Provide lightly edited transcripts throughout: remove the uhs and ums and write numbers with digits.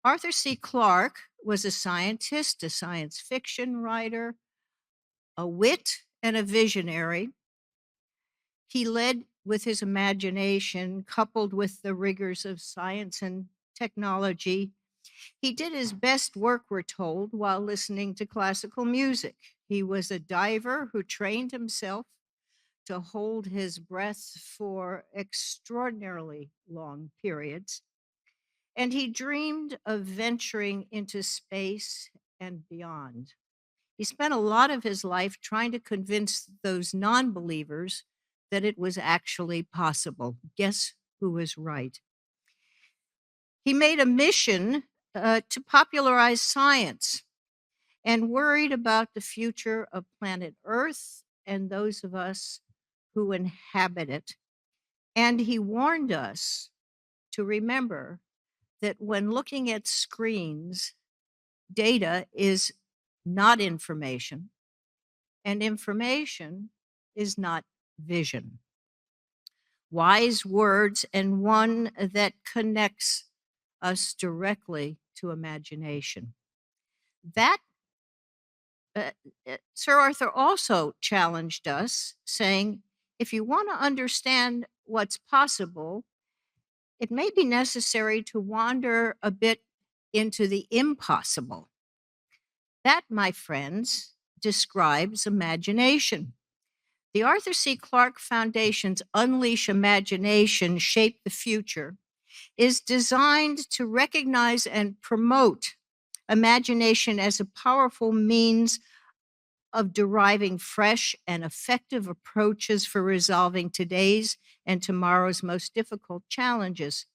Arthur C. Clarke was a scientist, a science fiction writer, a wit, and a visionary. He led with his imagination, coupled with the rigors of science and technology. He did his best work, we're told, while listening to classical music. He was a diver who trained himself to hold his breath for extraordinarily long periods. And he dreamed of venturing into space and beyond. He spent a lot of his life trying to convince those non believers that it was actually possible. Guess who was right? He made a mission to popularize science and worried about the future of planet Earth and those of us who inhabit it. And he warned us to remember that when looking at screens, data is not information, and information is not vision. Wise words, and one that connects us directly to imagination. That Sir Arthur also challenged us, saying, if you want to understand what's possible, it may be necessary to wander a bit into the impossible. That, my friends, describes imagination. The Arthur C. Clarke Foundation's Unleash Imagination, Shape the Future is designed to recognize and promote imagination as a powerful means of deriving fresh and effective approaches for resolving today's and tomorrow's most difficult challenges.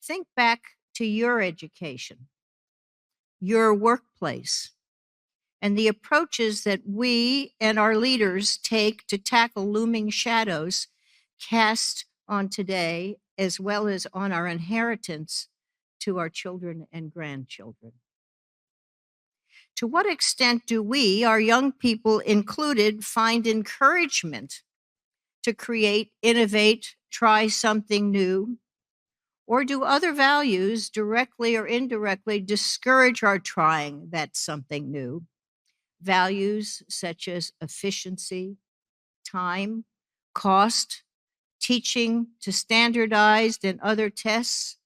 Think back to your education, your workplace, and the approaches that we and our leaders take to tackle looming shadows cast on today, as well as on our inheritance to our children and grandchildren. To what extent do we, our young people included, find encouragement to create, innovate, try something new? Or do other values, directly or indirectly, discourage our trying that something new? Values such as efficiency, time, cost, teaching to standardized and other tests,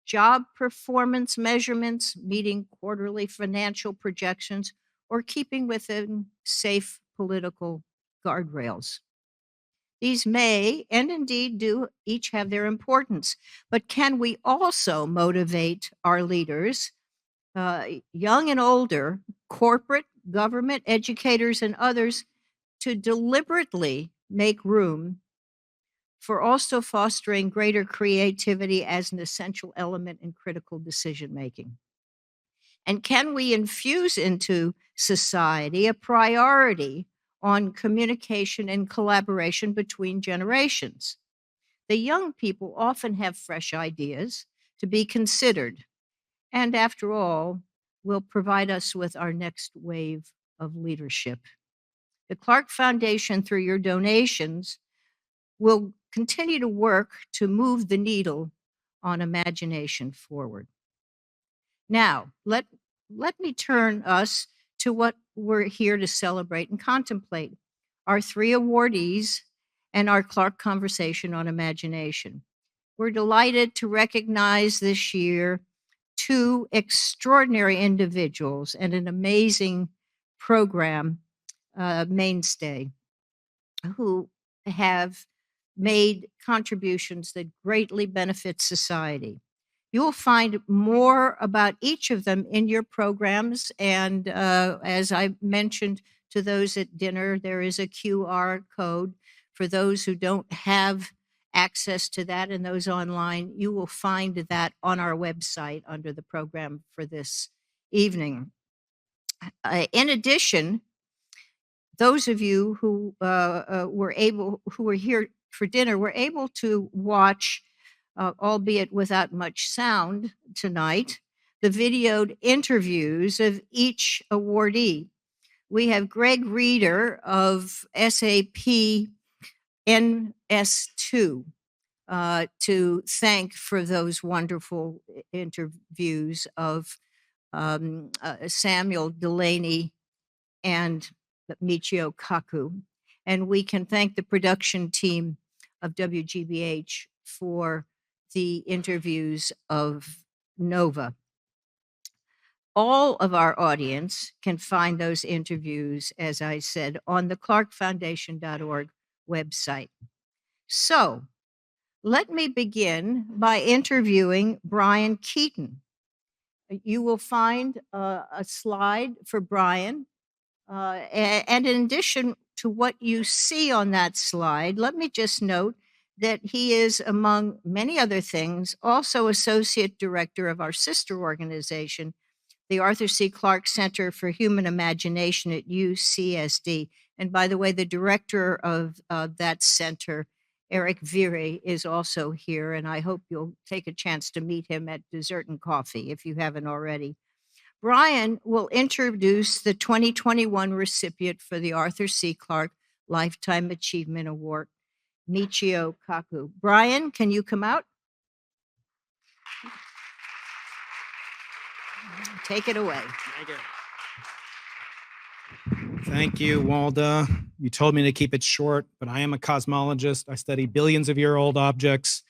job performance measurements, meeting quarterly financial projections, or keeping within safe political guardrails. These may, and indeed do, each have their importance, but can we also motivate our leaders, young and older, corporate, government, educators, and others, to deliberately make room for also fostering greater creativity as an essential element in critical decision making? And can we infuse into society a priority on communication and collaboration between generations? The young people often have fresh ideas to be considered, and after all, will provide us with our next wave of leadership. The Clarke Foundation, through your donations, will continue to work to move the needle on imagination forward. Now, let me turn us to what we're here to celebrate and contemplate, our 3 awardees and our Clarke Conversation on Imagination. We're delighted to recognize this year 2 extraordinary individuals and an amazing program mainstay who have made contributions that greatly benefit society. You'll find more about each of them in your programs. And as I mentioned to those at dinner, there is a QR code for those who don't have access to that and those online. You will find that on our website under the program for this evening. In addition, those of you who were here for dinner were able to watch, albeit without much sound tonight, the videoed interviews of each awardee. We have Greg Reeder of SAP NS2, to thank for those wonderful interviews of Samuel Delany and Michio Kaku. And we can thank the production team of WGBH for the interviews of Nova. All of our audience can find those interviews, as I said, on the clarkefoundation.org website. So let me begin by interviewing Brian Keaton. You will find a slide for Brian. And in addition to what you see on that slide, let me just note that he is, among many other things, also Associate Director of our sister organization, the Arthur C. Clarke Center for Human Imagination at UCSD. And by the way, the director of that center, Eric Vire, is also here, and I hope you'll take a chance to meet him at Dessert and Coffee if you haven't already. Brian will introduce the 2021 recipient for the Arthur C. Clarke Lifetime Achievement Award, Michio Kaku. Brian, can you come out? Take it away. Thank you, Walda. You told me to keep it short, but I am a cosmologist. I study billions-of-year-old objects.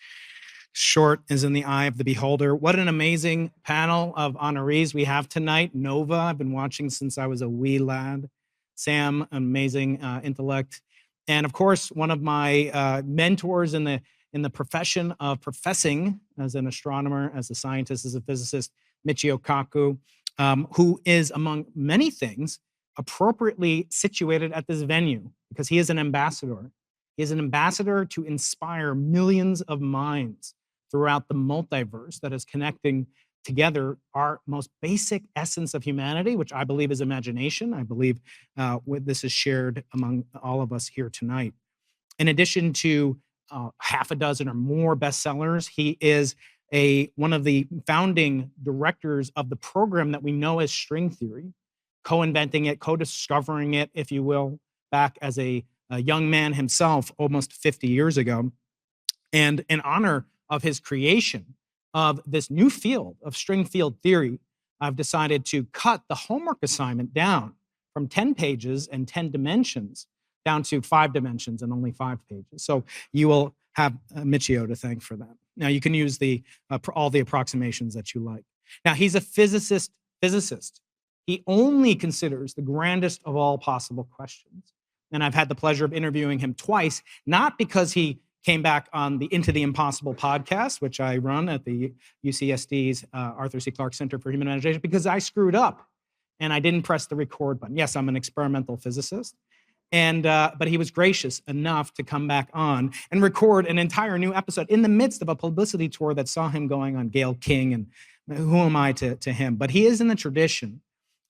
Short is in the eye of the beholder. What an amazing panel of honorees we have tonight. Nova, I've been watching since I was a wee lad. Sam, amazing intellect. And of course, one of my mentors in the profession of professing as an astronomer, as a scientist, as a physicist, Michio Kaku, who is, among many things, appropriately situated at this venue because he is an ambassador. He is an ambassador to inspire millions of minds throughout the multiverse that is connecting together our most basic essence of humanity, which I believe is imagination. I believe this is shared among all of us here tonight. In addition to half a dozen or more bestsellers, he is one of the founding directors of the program that we know as string theory, co-inventing it, co-discovering it, if you will, back as a young man himself almost 50 years ago. And in honor of his creation of this new field of string field theory, I've decided to cut the homework assignment down from 10 pages and 10 dimensions down to 5 dimensions and only 5 pages. So you will have Michio to thank for that. Now you can use all the approximations that you like. Now he's a physicist. He only considers the grandest of all possible questions. And I've had the pleasure of interviewing him twice, not because he came back on the Into the Impossible podcast, which I run at the UCSD's Arthur C. Clarke Center for Human Imagination, because I screwed up and I didn't press the record button. Yes, I'm an experimental physicist. But he was gracious enough to come back on and record an entire new episode in the midst of a publicity tour that saw him going on Gayle King, and who am I to him? But he is in the tradition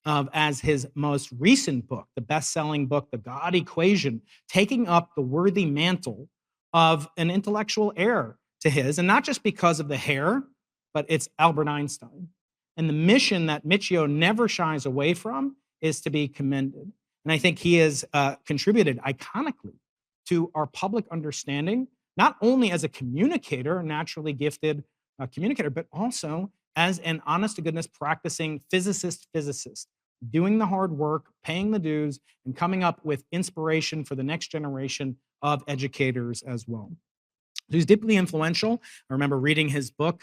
of, as his most recent book, the best-selling book, The God Equation, taking up the worthy mantle of an intellectual heir to his, and not just because of the hair, but it's Albert Einstein. And the mission that Michio never shies away from is to be commended. And I think he has contributed iconically to our public understanding, not only as a communicator, naturally gifted communicator, but also as an honest-to-goodness practicing physicist, doing the hard work, paying the dues, and coming up with inspiration for the next generation of educators as well. He's deeply influential. I remember reading his book,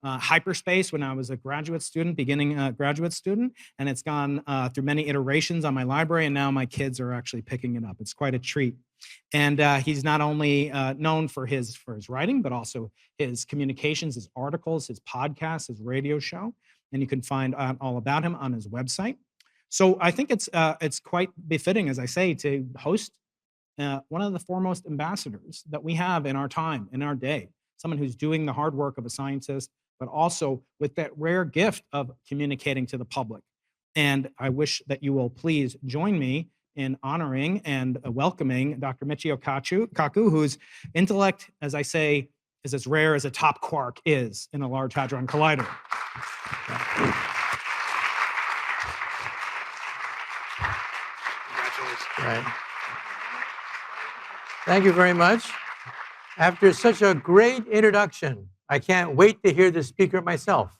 Hyperspace, when I was a graduate student, beginning graduate student, and it's gone through many iterations on my library, and now my kids are actually picking it up. It's quite a treat. And he's not only known for his writing, but also his communications, his articles, his podcasts, his radio show, and you can find out all about him on his website. So I think it's quite befitting, as I say, to host one of the foremost ambassadors that we have in our time, in our day, someone who's doing the hard work of a scientist, but also with that rare gift of communicating to the public. And I wish that you will please join me in honoring and welcoming Dr. Michio Kaku, whose intellect, as I say, is as rare as a top quark is in a Large Hadron Collider. Right. Thank you very much. After such a great introduction, I can't wait to hear the speaker myself.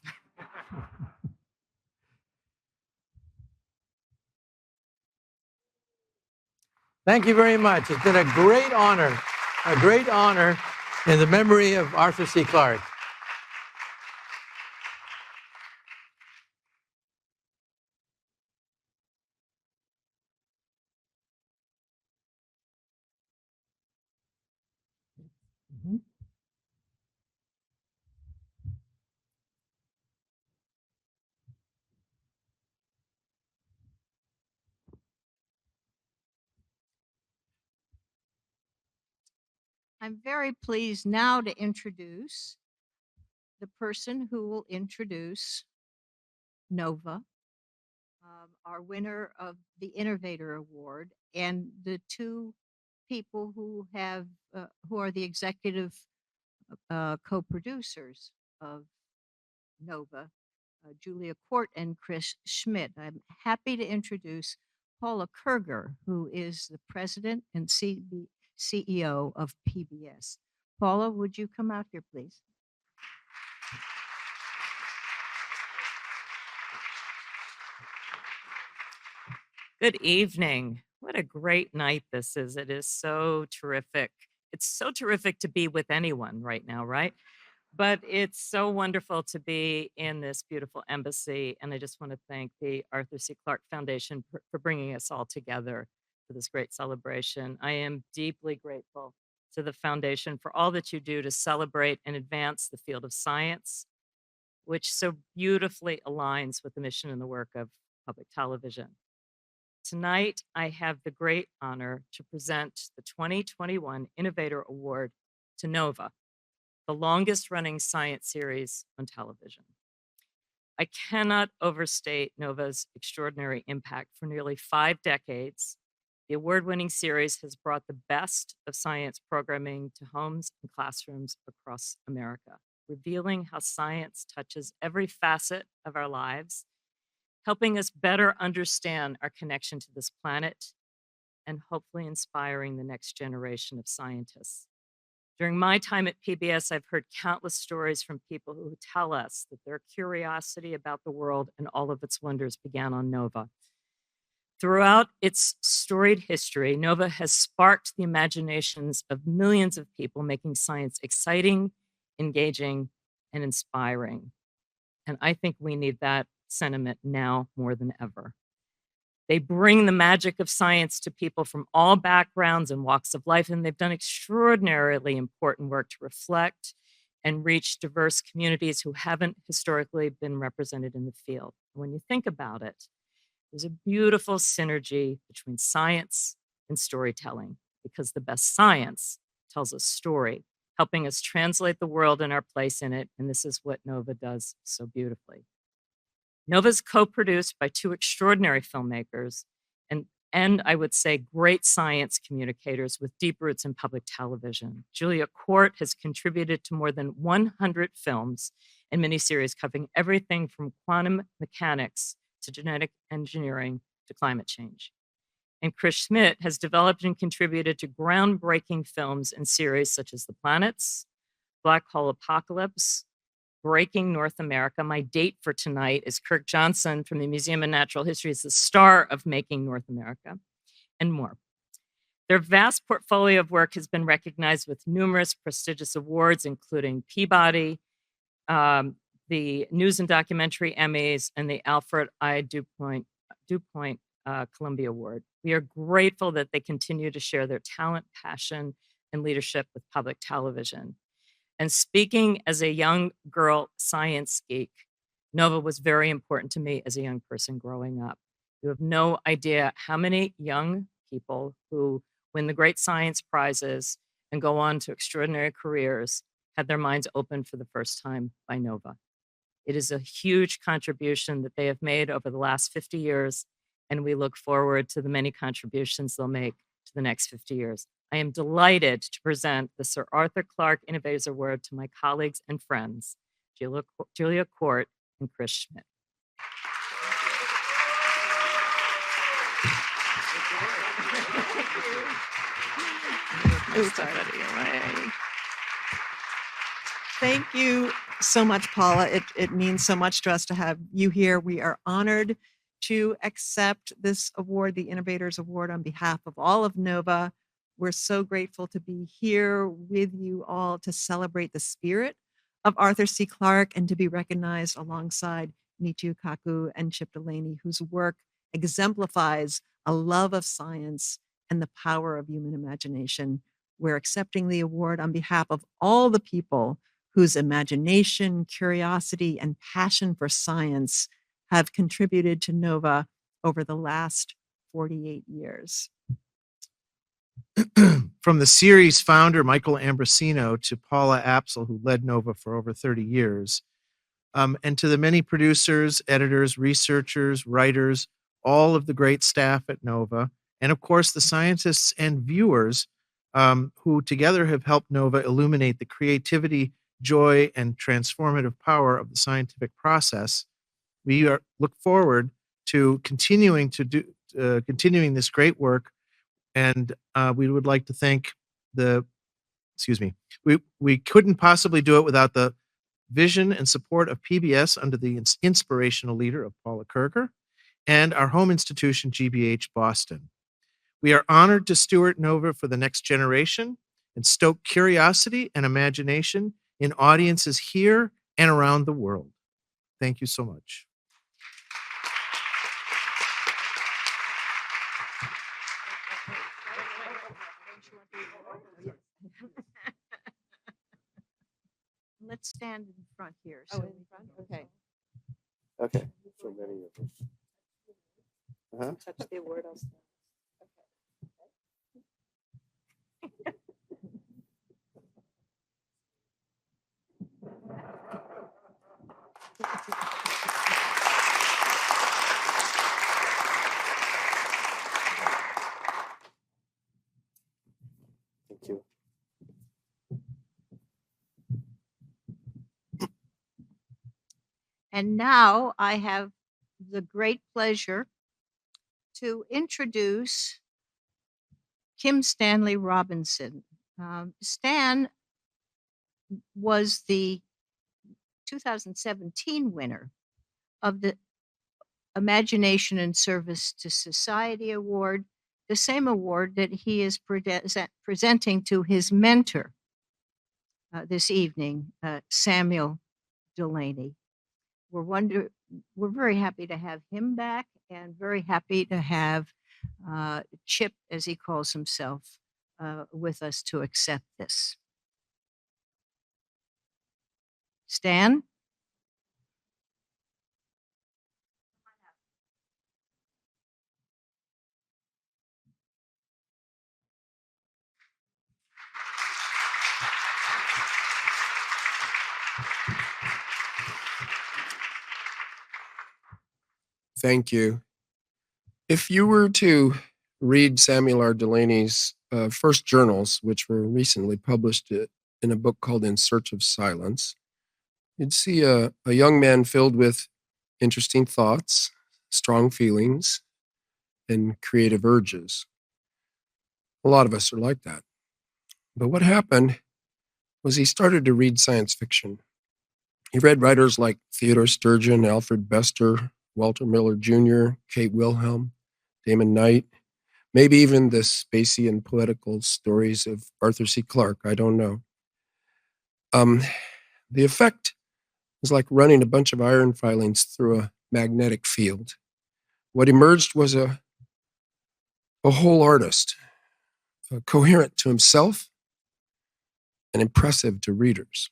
Thank you very much. It's been a great honor in the memory of Arthur C. Clarke. Mhm. I'm very pleased now to introduce the person who will introduce Nova, our winner of the Innovator Award, and the two people who are the executive co-producers of Nova, Julia Cort and Chris Schmidt. I'm happy to introduce Paula Kerger, who is the president and CEO of PBS. Paula, would you come out here, please? Good evening. What a great night this is. It is so terrific. It's so terrific to be with anyone right now, right? But it's so wonderful to be in this beautiful embassy. And I just want to thank the Arthur C. Clarke Foundation for bringing us all together for this great celebration. I am deeply grateful to the foundation for all that you do to celebrate and advance the field of science, which so beautifully aligns with the mission and the work of public television. Tonight, I have the great honor to present the 2021 Innovator Award to Nova, the longest running science series on television. I cannot overstate Nova's extraordinary impact. For nearly 5 decades, the award-winning series has brought the best of science programming to homes and classrooms across America, revealing how science touches every facet of our lives, helping us better understand our connection to this planet, and hopefully inspiring the next generation of scientists. During my time at PBS, I've heard countless stories from people who tell us that their curiosity about the world and all of its wonders began on Nova. Throughout its storied history, Nova has sparked the imaginations of millions of people, making science exciting, engaging, and inspiring. And I think we need that sentiment now more than ever. They bring the magic of science to people from all backgrounds and walks of life, and they've done extraordinarily important work to reflect and reach diverse communities who haven't historically been represented in the field. When you think about it, there's a beautiful synergy between science and storytelling, because the best science tells a story, helping us translate the world and our place in it, and this is what Nova does so beautifully. Nova's co-produced by 2 extraordinary filmmakers and I would say great science communicators with deep roots in public television. Julia Cort has contributed to more than 100 films and miniseries covering everything from quantum mechanics to genetic engineering to climate change. And Chris Schmidt has developed and contributed to groundbreaking films and series such as The Planets, Black Hole Apocalypse, Breaking North America. My date for tonight is Kirk Johnson from the Museum of Natural History is the star of Making North America, and more. Their vast portfolio of work has been recognized with numerous prestigious awards, including Peabody, the News and Documentary Emmys, and the Alfred I. DuPont Columbia Award. We are grateful that they continue to share their talent, passion, and leadership with public television. And speaking as a young girl science geek, Nova was very important to me as a young person growing up. You have no idea how many young people who win the great science prizes and go on to extraordinary careers had their minds opened for the first time by Nova. It is a huge contribution that they have made over the last 50 years, and we look forward to the many contributions they'll make to the next 50 years. I am delighted to present the Sir Arthur Clarke Innovators Award to my colleagues and friends, Julia Cort and Chris Schmidt. Move somebody away. Thank you so much, Paula. It means so much to us to have you here. We are honored to accept this award, the Innovators Award, on behalf of all of NOVA. We're so grateful to be here with you all to celebrate the spirit of Arthur C. Clarke and to be recognized alongside Michio Kaku and Chip Delany, whose work exemplifies a love of science and the power of human imagination. We're accepting the award on behalf of all the people whose imagination, curiosity, and passion for science have contributed to NOVA over the last 48 years. From the series founder, Michael Ambrosino, to Paula Apsel, who led NOVA for over 30 years, and to the many producers, editors, researchers, writers, all of the great staff at NOVA, and of course the scientists and viewers who together have helped NOVA illuminate the creativity, joy, and transformative power of the scientific process. We look forward to continuing this great work, and we would like to thank we couldn't possibly do it without the vision and support of PBS under the inspirational leader of Paula Kerger and our home institution, GBH Boston. We are honored to steward NOVA for the next generation and stoke curiosity and imagination in audiences here and around the world. Thank you so much. Let's stand in front here. So in front? Okay. Okay, so many of them. Touch the award. Thank you. And now I have the great pleasure to introduce Kim Stanley Robinson. Stan was the 2017 winner of the Imagination and Service to Society Award, the same award that he is presenting to his mentor this evening, Samuel Delany. We're very happy to have him back and very happy to have Chip, as he calls himself, with us to accept this. Stan? Thank you. If you were to read Samuel R. Delany's first journals, which were recently published in a book called In Search of Silence, you'd see a young man filled with interesting thoughts, strong feelings, and creative urges. A lot of us are like that. But what happened was he started to read science fiction. He read writers like Theodore Sturgeon, Alfred Bester, Walter Miller Jr., Kate Wilhelm, Damon Knight, maybe even the spacey and poetical stories of Arthur C. Clarke. I don't know. The effect was like running a bunch of iron filings through a magnetic field. What emerged was a whole artist, coherent to himself and impressive to readers.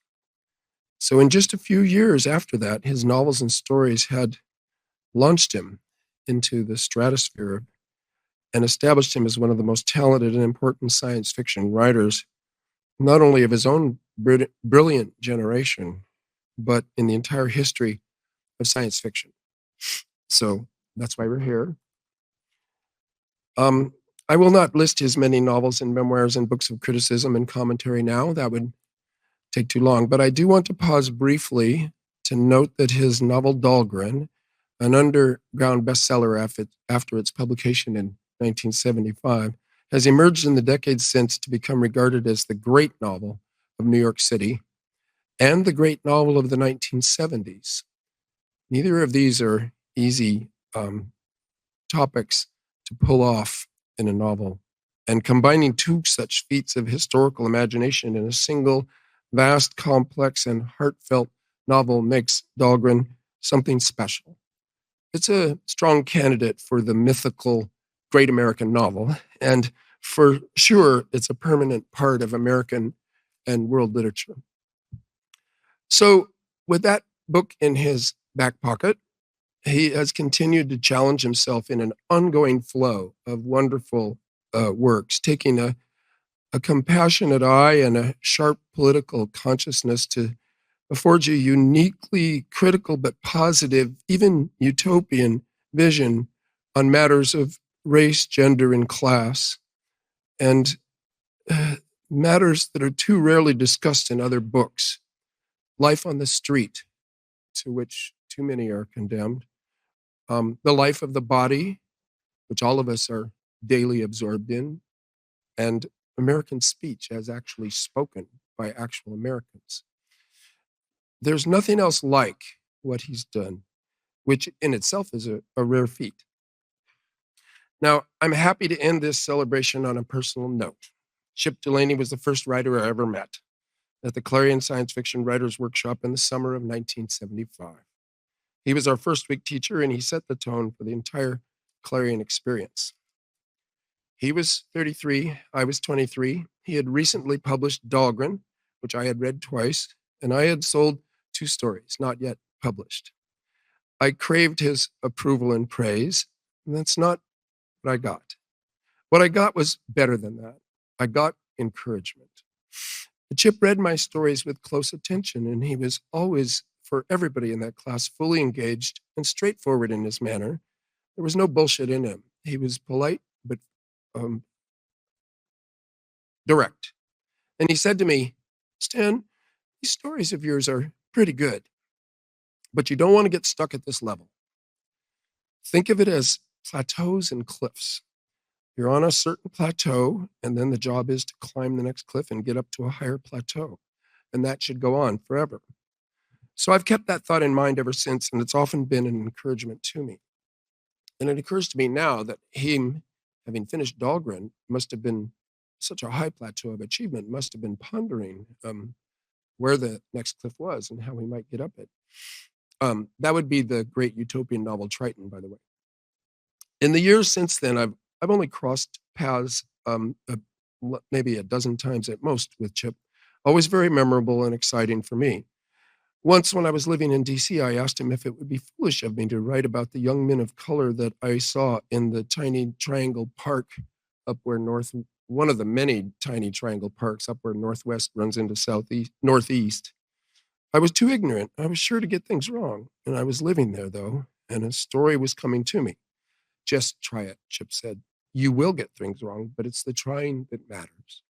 So in just a few years after that, his novels and stories had launched him into the stratosphere and established him as one of the most talented and important science fiction writers, not only of his own brilliant generation, but in the entire history of science fiction. So that's why we're here. I will not list his many novels and memoirs and books of criticism and commentary now. That would take too long. But I do want to pause briefly to note that his novel Dahlgren, an underground bestseller after its publication in 1975, has emerged in the decades since to become regarded as the great novel of New York City and the great novel of the 1970s. Neither of these are easy topics to pull off in a novel. And combining two such feats of historical imagination in a single, vast, complex, and heartfelt novel makes Dahlgren something special. It's a strong candidate for the mythical great American novel, and for sure, it's a permanent part of American and world literature. So, with that book in his back pocket, he has continued to challenge himself in an ongoing flow of wonderful works, taking a compassionate eye and a sharp political consciousness to affords a uniquely critical but positive, even utopian vision on matters of race, gender, and class, and matters that are too rarely discussed in other books. Life on the street, to which too many are condemned, the life of the body, which all of us are daily absorbed in, and American speech as actually spoken by actual Americans. There's nothing else like what he's done, which in itself is a rare feat. Now, I'm happy to end this celebration on a personal note. Chip Delany was the first writer I ever met at the Clarion Science Fiction Writers Workshop in the summer of 1975. He was our first week teacher, and he set the tone for the entire Clarion experience. He was 33, I was 23. He had recently published Dahlgren, which I had read twice, and I had sold 2 stories, not yet published. I craved his approval and praise, and that's not what I got. What I got was better than that. I got encouragement. Chip read my stories with close attention, and he was always, for everybody in that class, fully engaged and straightforward in his manner. There was no bullshit in him. He was polite, but direct. And he said to me, "Stan, these stories of yours are pretty good, but you don't want to get stuck at this level. Think of it as plateaus and cliffs. You're on a certain plateau, and then the job is to climb the next cliff and get up to a higher plateau. And that should go on forever." So I've kept that thought in mind ever since, and it's often been an encouragement to me. And it occurs to me now that him, having finished Dahlgren, must have been such a high plateau of achievement, must have been pondering where the next cliff was and how he might get up it. That would be the great utopian novel Triton, by the way. In the years since then, I've only crossed paths maybe a dozen times at most with Chip, always very memorable and exciting for me. Once when I was living in D.C., I asked him if it would be foolish of me to write about the young men of color that I saw in the tiny triangle park up where one of the many tiny triangle parks up where Northwest runs into Northeast. I was too ignorant. I was sure to get things wrong. And I was living there, though, and a story was coming to me. "Just try it," Chip said. "You will get things wrong, but it's the trying that matters."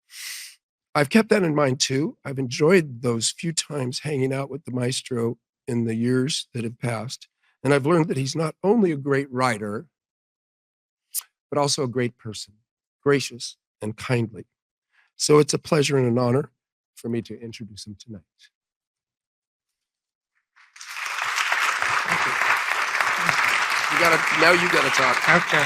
I've kept that in mind, too. I've enjoyed those few times hanging out with the maestro in the years that have passed. And I've learned that he's not only a great writer, but also a great person, gracious and kindly. So it's a pleasure and an honor for me to introduce him tonight. Now you gotta talk. Okay.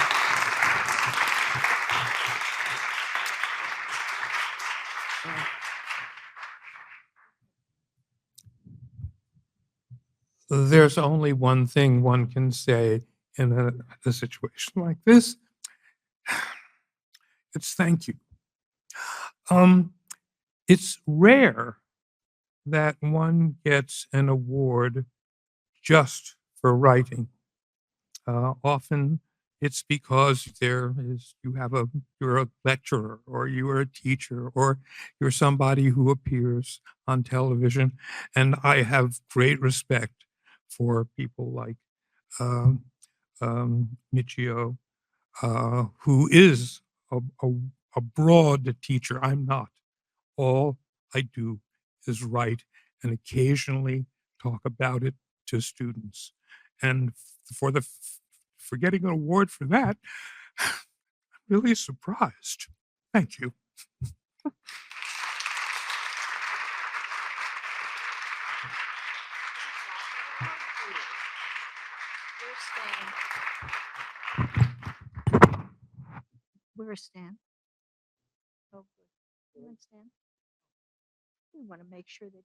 There's only one thing one can say in a situation like this. It's thank you. It's rare that one gets an award just for writing. Often it's because you're a lecturer, or you are a teacher, or you're somebody who appears on television. And I have great respect for people like Michio, who is a broad teacher. I'm not. All I do is write and occasionally talk about it to students. And for getting an award for that, I'm really surprised. Thank you. Where's Stan? Oh, good. You want Stan? We want to make sure that.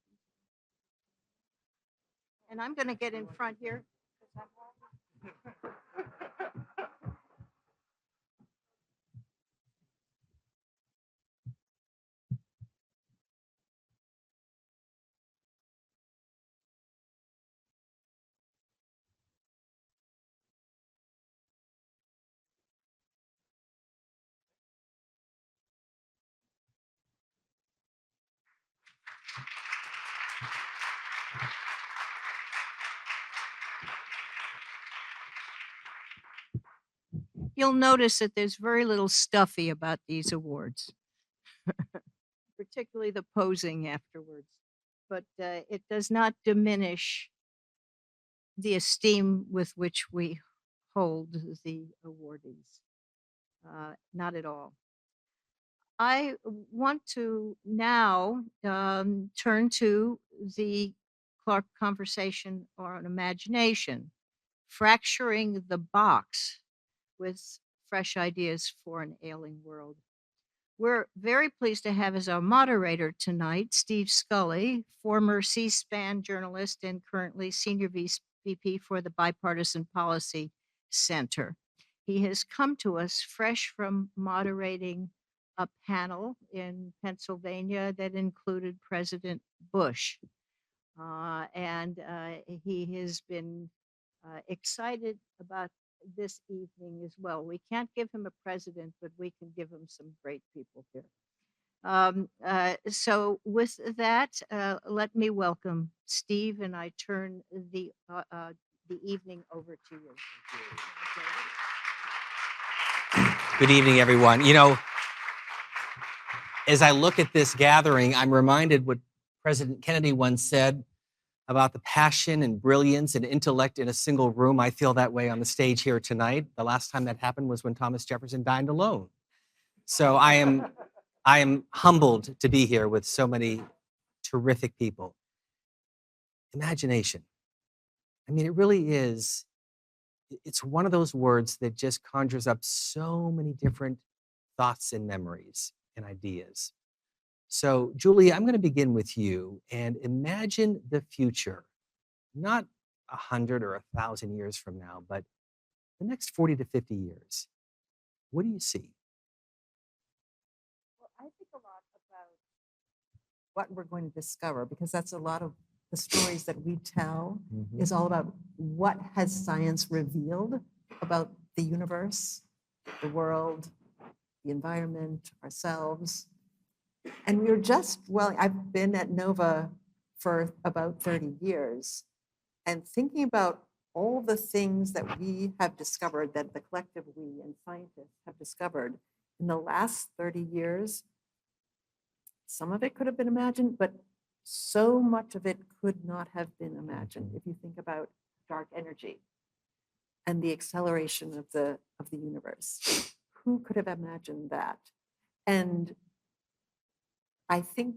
And I'm going to get in front here. 'Cause I'm all- You'll notice that there's very little stuffy about these awards, particularly the posing afterwards. But it does not diminish the esteem with which we hold the awardees. Not at all. I want to now turn to the Clarke conversation on imagination, fracturing the box with fresh ideas for an ailing world. We're very pleased to have as our moderator tonight Steve Scully, former C-SPAN journalist and currently senior VP for the Bipartisan Policy Center. He has come to us fresh from moderating a panel in Pennsylvania that included President Bush. And he has been excited about this evening as well. We can't give him a president, but we can give him some great people here. So with that, let me welcome Steve, and I turn the evening over to you. Good evening, everyone. You know, as I look at this gathering, I'm reminded what President Kennedy once said about the passion and brilliance and intellect in a single room. I feel that way on the stage here tonight. The last time that happened was when Thomas Jefferson dined alone. So I am humbled to be here with so many terrific people. Imagination. I mean, it really is, it's one of those words that just conjures up so many different thoughts and memories and ideas. So, Julie, I'm going to begin with you and imagine the future, not 100 or 1,000 years from now, but the next 40 to 50 years. What do you see? Well, I think a lot about what we're going to discover, because that's a lot of the stories that we tell is all about what has science revealed about the universe, the world, the environment, ourselves. And we were just, well, I've been at NOVA for about 30 years, and thinking about all the things that we have discovered, that the collective we and scientists have discovered in the last 30 years, some of it could have been imagined, but so much of it could not have been imagined. If you think about dark energy and the acceleration of the universe, who could have imagined that? And I think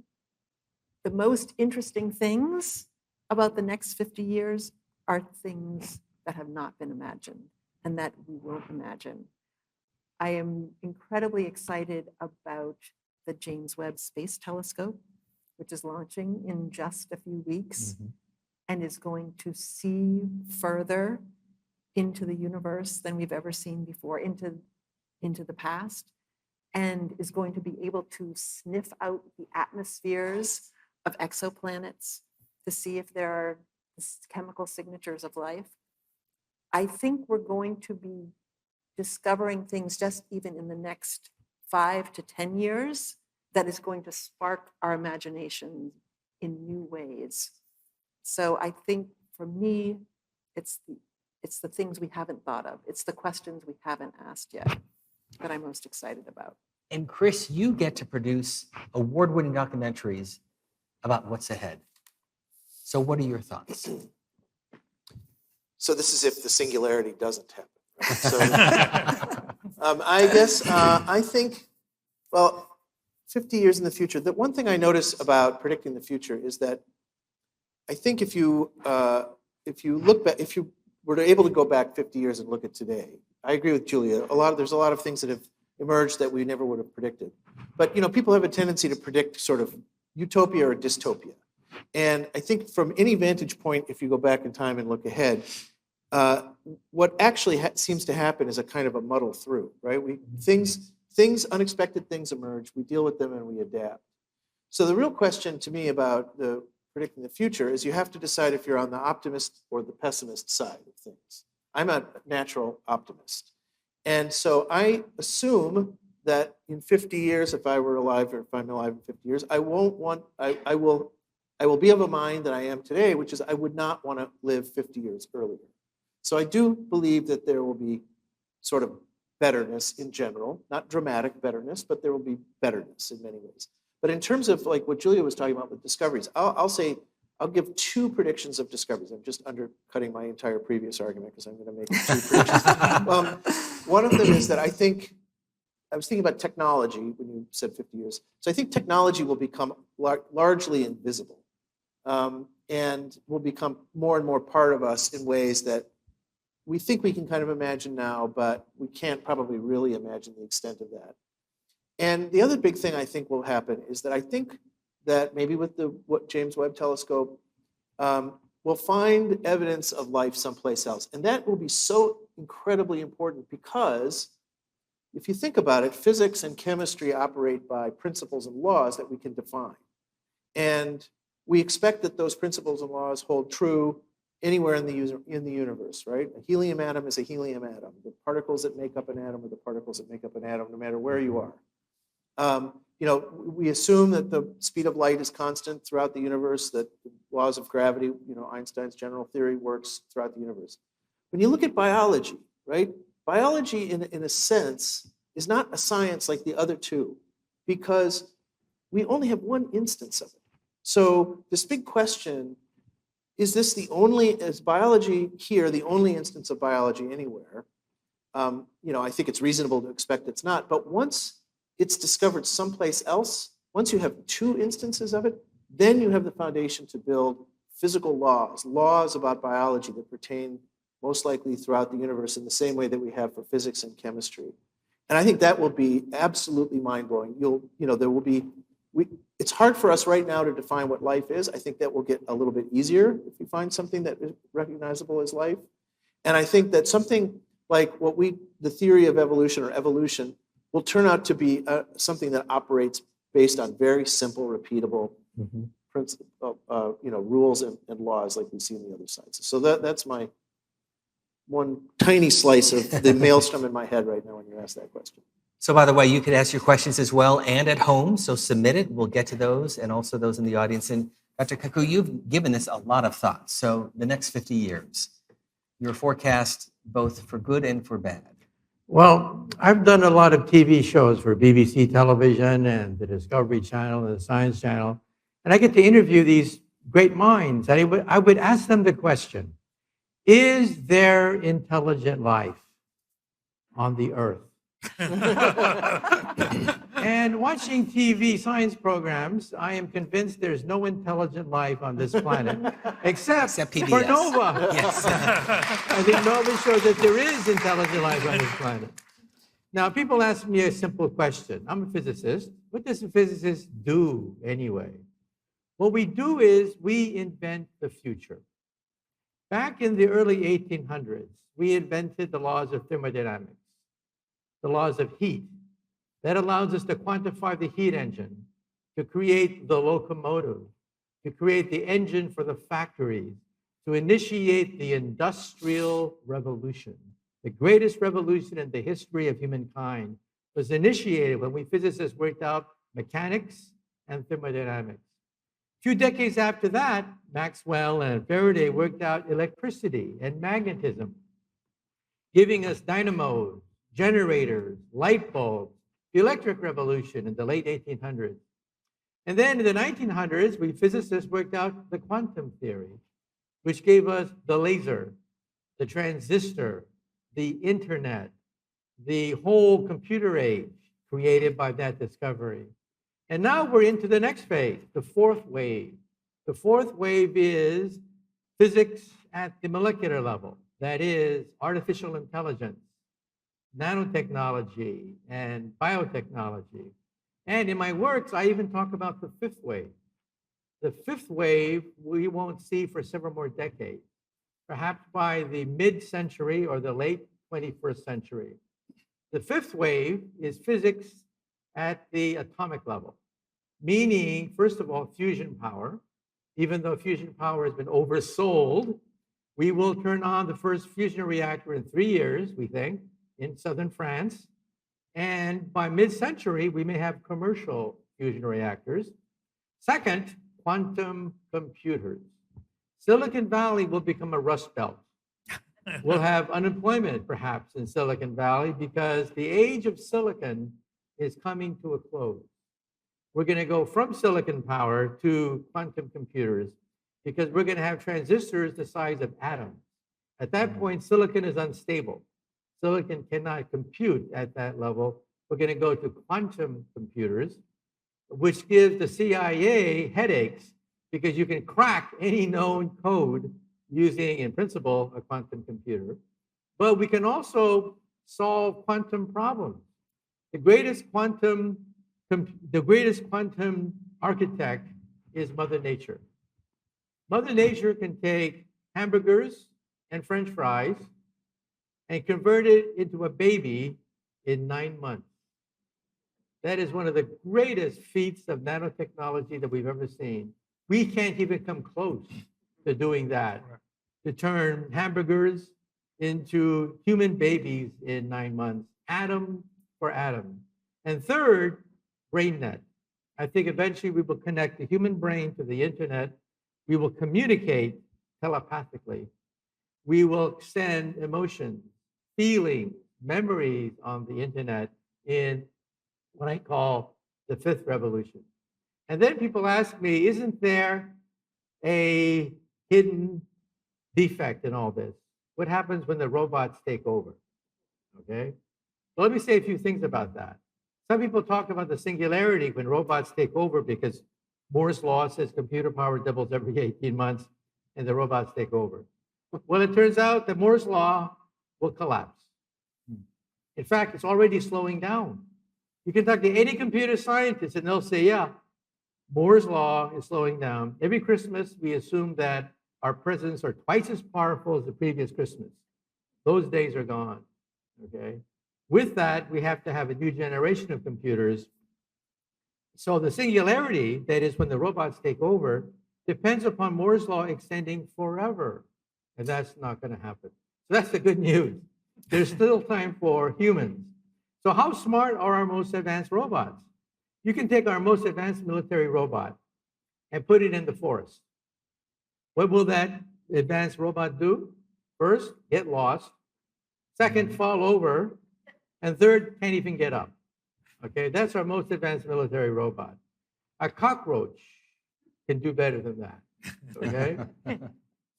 the most interesting things about the next 50 years are things that have not been imagined and that we will imagine. I am incredibly excited about the James Webb Space Telescope, which is launching in just a few weeks and is going to see further into the universe than we've ever seen before, into the past, and is going to be able to sniff out the atmospheres of exoplanets to see if there are chemical signatures of life. I think we're going to be discovering things just even in the next 5 to 10 years that is going to spark our imagination in new ways. So I think for me, it's the things we haven't thought of. It's the questions we haven't asked yet that I'm most excited about. And Chris, you get to produce award-winning documentaries about what's ahead. So what are your thoughts? So this is if the singularity doesn't happen. Right? So I guess I think, well, 50 years in the future, the one thing I notice about predicting the future is that I think if you look back, if you were able to go back 50 years and look at today, I agree with Julia. There's a lot of things that have emerged that we never would have predicted. But people have a tendency to predict sort of utopia or dystopia. And I think from any vantage point, if you go back in time and look ahead, what actually seems to happen is a kind of a muddle through, right? Unexpected things emerge, we deal with them and we adapt. So the real question to me about predicting the future is you have to decide if you're on the optimist or the pessimist side of things. I'm a natural optimist. And so I assume that in 50 years, if I were alive or if I'm alive in 50 years, I will be of a mind that I am today, which is I would not want to live 50 years earlier. So I do believe that there will be sort of betterness in general, not dramatic betterness, but there will be betterness in many ways. But in terms of like what Julia was talking about with discoveries, I'll give two predictions of discoveries. I'm just undercutting my entire previous argument because I'm going to make two predictions. One of them is that I was thinking about technology when you said 50 years. So I think technology will become largely invisible and will become more and more part of us in ways that we think we can kind of imagine now, but we can't probably really imagine the extent of that. And the other big thing I think will happen is that I think that maybe with the James Webb Telescope, we'll find evidence of life someplace else. And that will be so incredibly important because if you think about it, physics and chemistry operate by principles and laws that we can define. And we expect that those principles and laws hold true anywhere in the universe, right? A helium atom is a helium atom. The particles that make up an atom are the particles that make up an atom, no matter where you are. We assume that the speed of light is constant throughout the universe, that the laws of gravity, Einstein's general theory works throughout the universe. When you look at biology, right? Biology, in a sense, is not a science like the other two because we only have one instance of it. So this big question, is biology here the only instance of biology anywhere? I think it's reasonable to expect it's not, but once it's discovered someplace else, once you have two instances of it, then you have the foundation to build physical laws about biology that pertain most likely throughout the universe in the same way that we have for physics and chemistry. And I think that will be absolutely mind-blowing. It's hard for us right now to define what life is. I think that will get a little bit easier if we find something that is recognizable as life. And I think that something like the theory of evolution or evolution will turn out to be something that operates based on very simple, repeatable principles, rules and laws like we see in the other sciences. So that's my one tiny slice of the maelstrom in my head right now when you ask that question. So by the way, you can ask your questions as well and at home. So submit it. We'll get to those and also those in the audience. And Dr. Kaku, you've given this a lot of thought. So the next 50 years, your forecast both for good and for bad. Well, I've done a lot of TV shows for BBC television and the Discovery Channel and the Science Channel. And I get to interview these great minds. I would ask them the question, is there intelligent life on the Earth? And watching TV science programs, I am convinced there's no intelligent life on this planet except PBS. for Nova. Yes. I think Nova shows that there is intelligent life on this planet. Now, people ask me a simple question. I'm a physicist. What does a physicist do anyway? What we do is we invent the future. Back in the early 1800s, we invented the laws of thermodynamics, the laws of heat. That allows us to quantify the heat engine, to create the locomotive, to create the engine for the factories, to initiate the Industrial Revolution. The greatest revolution in the history of humankind was initiated when we physicists worked out mechanics and thermodynamics. A few decades after that, Maxwell and Faraday worked out electricity and magnetism, giving us dynamos, generators, light bulbs, the electric revolution in the late 1800s. And then in the 1900s, we physicists worked out the quantum theory, which gave us the laser, the transistor, the internet, the whole computer age created by that discovery. And now we're into the next phase, the fourth wave. The fourth wave is physics at the molecular level. that is artificial intelligence, nanotechnology, and biotechnology. And in my works, I even talk about the fifth wave. The fifth wave we won't see for several more decades, perhaps by the mid-century or the late 21st century. The fifth wave is physics at the atomic level, meaning, first of all, fusion power. Even though fusion power has been oversold, we will turn on the first fusion reactor in 3 years, we think, in southern France. And by mid-century, we may have commercial fusion reactors. Second, quantum computers. Silicon Valley will become a rust belt. We'll have unemployment, perhaps, in Silicon Valley because the age of silicon is coming to a close. We're going to go from silicon power to quantum computers because we're going to have transistors the size of atoms. At that point, silicon is unstable. Silicon cannot compute at that level. We're going to go to quantum computers, which gives the CIA headaches because you can crack any known code using, in principle, a quantum computer. But we can also solve quantum problems. The greatest quantum architect is Mother Nature. Mother Nature can take hamburgers and French fries and convert it into a baby in 9 months. That is one of the greatest feats of nanotechnology that we've ever seen. We can't even come close to doing that, to turn hamburgers into human babies in 9 months, atom for atom. And third, BrainNet. I think eventually we will connect the human brain to the internet. We will communicate telepathically. We will send emotions, feelings, memories on the internet in what I call the fifth revolution. And then people ask me, isn't there a hidden defect in all this? What happens when the robots take over? Okay. Well, let me say a few things about that. Some people talk about the singularity when robots take over because Moore's law says computer power doubles every 18 months and the robots take over. Well, it turns out that Moore's law will collapse. In fact, it's already slowing down. You can talk to any computer scientist and they'll say, yeah, Moore's law is slowing down. Every Christmas, we assume that our presents are twice as powerful as the previous Christmas. Those days are gone, okay? With that, we have to have a new generation of computers. So the singularity, that is when the robots take over, depends upon Moore's law extending forever. And that's not going to happen. So that's the good news. There's still time for humans. So how smart are our most advanced robots? You can take our most advanced military robot and put it in the forest. What will that advanced robot do? First, get lost. Second, fall over. And third, can't even get up. Okay, that's our most advanced military robot. A cockroach can do better than that. Okay?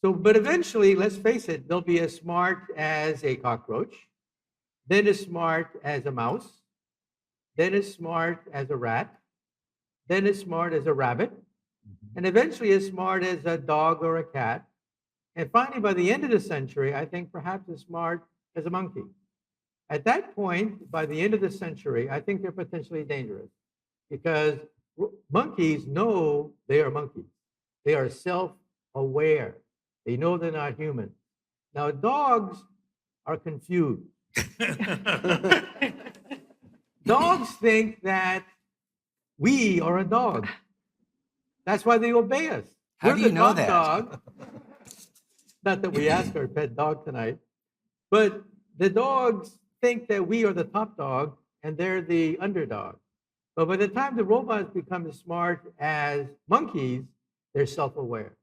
So, but eventually, let's face it, they'll be as smart as a cockroach, then as smart as a mouse, then as smart as a rat, then as smart as a rabbit, and eventually as smart as a dog or a cat. And finally, by the end of the century, I think perhaps as smart as a monkey. At that point, by the end of the century, I think they're potentially dangerous because monkeys know they are monkeys. They are self-aware. They know they're not human. Now, dogs are confused. Dogs think that we are a dog. That's why they obey us. How We're do you the know top that? dog. Not that we asked our pet dog tonight, but the dogs think that we are the top dog and they're the underdog. But by the time the robots become as smart as monkeys, they're self-aware.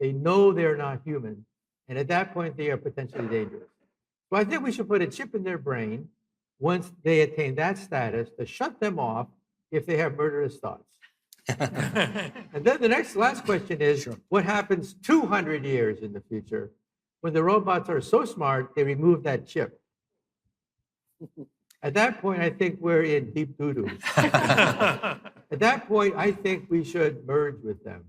They know they're not human. And at that point, they are potentially dangerous. So I think we should put a chip in their brain once they attain that status to shut them off if they have murderous thoughts. And then the last question is, what happens 200 years in the future when the robots are so smart, they remove that chip? At that point, I think we're in deep doo-doo. At that point, I think we should merge with them.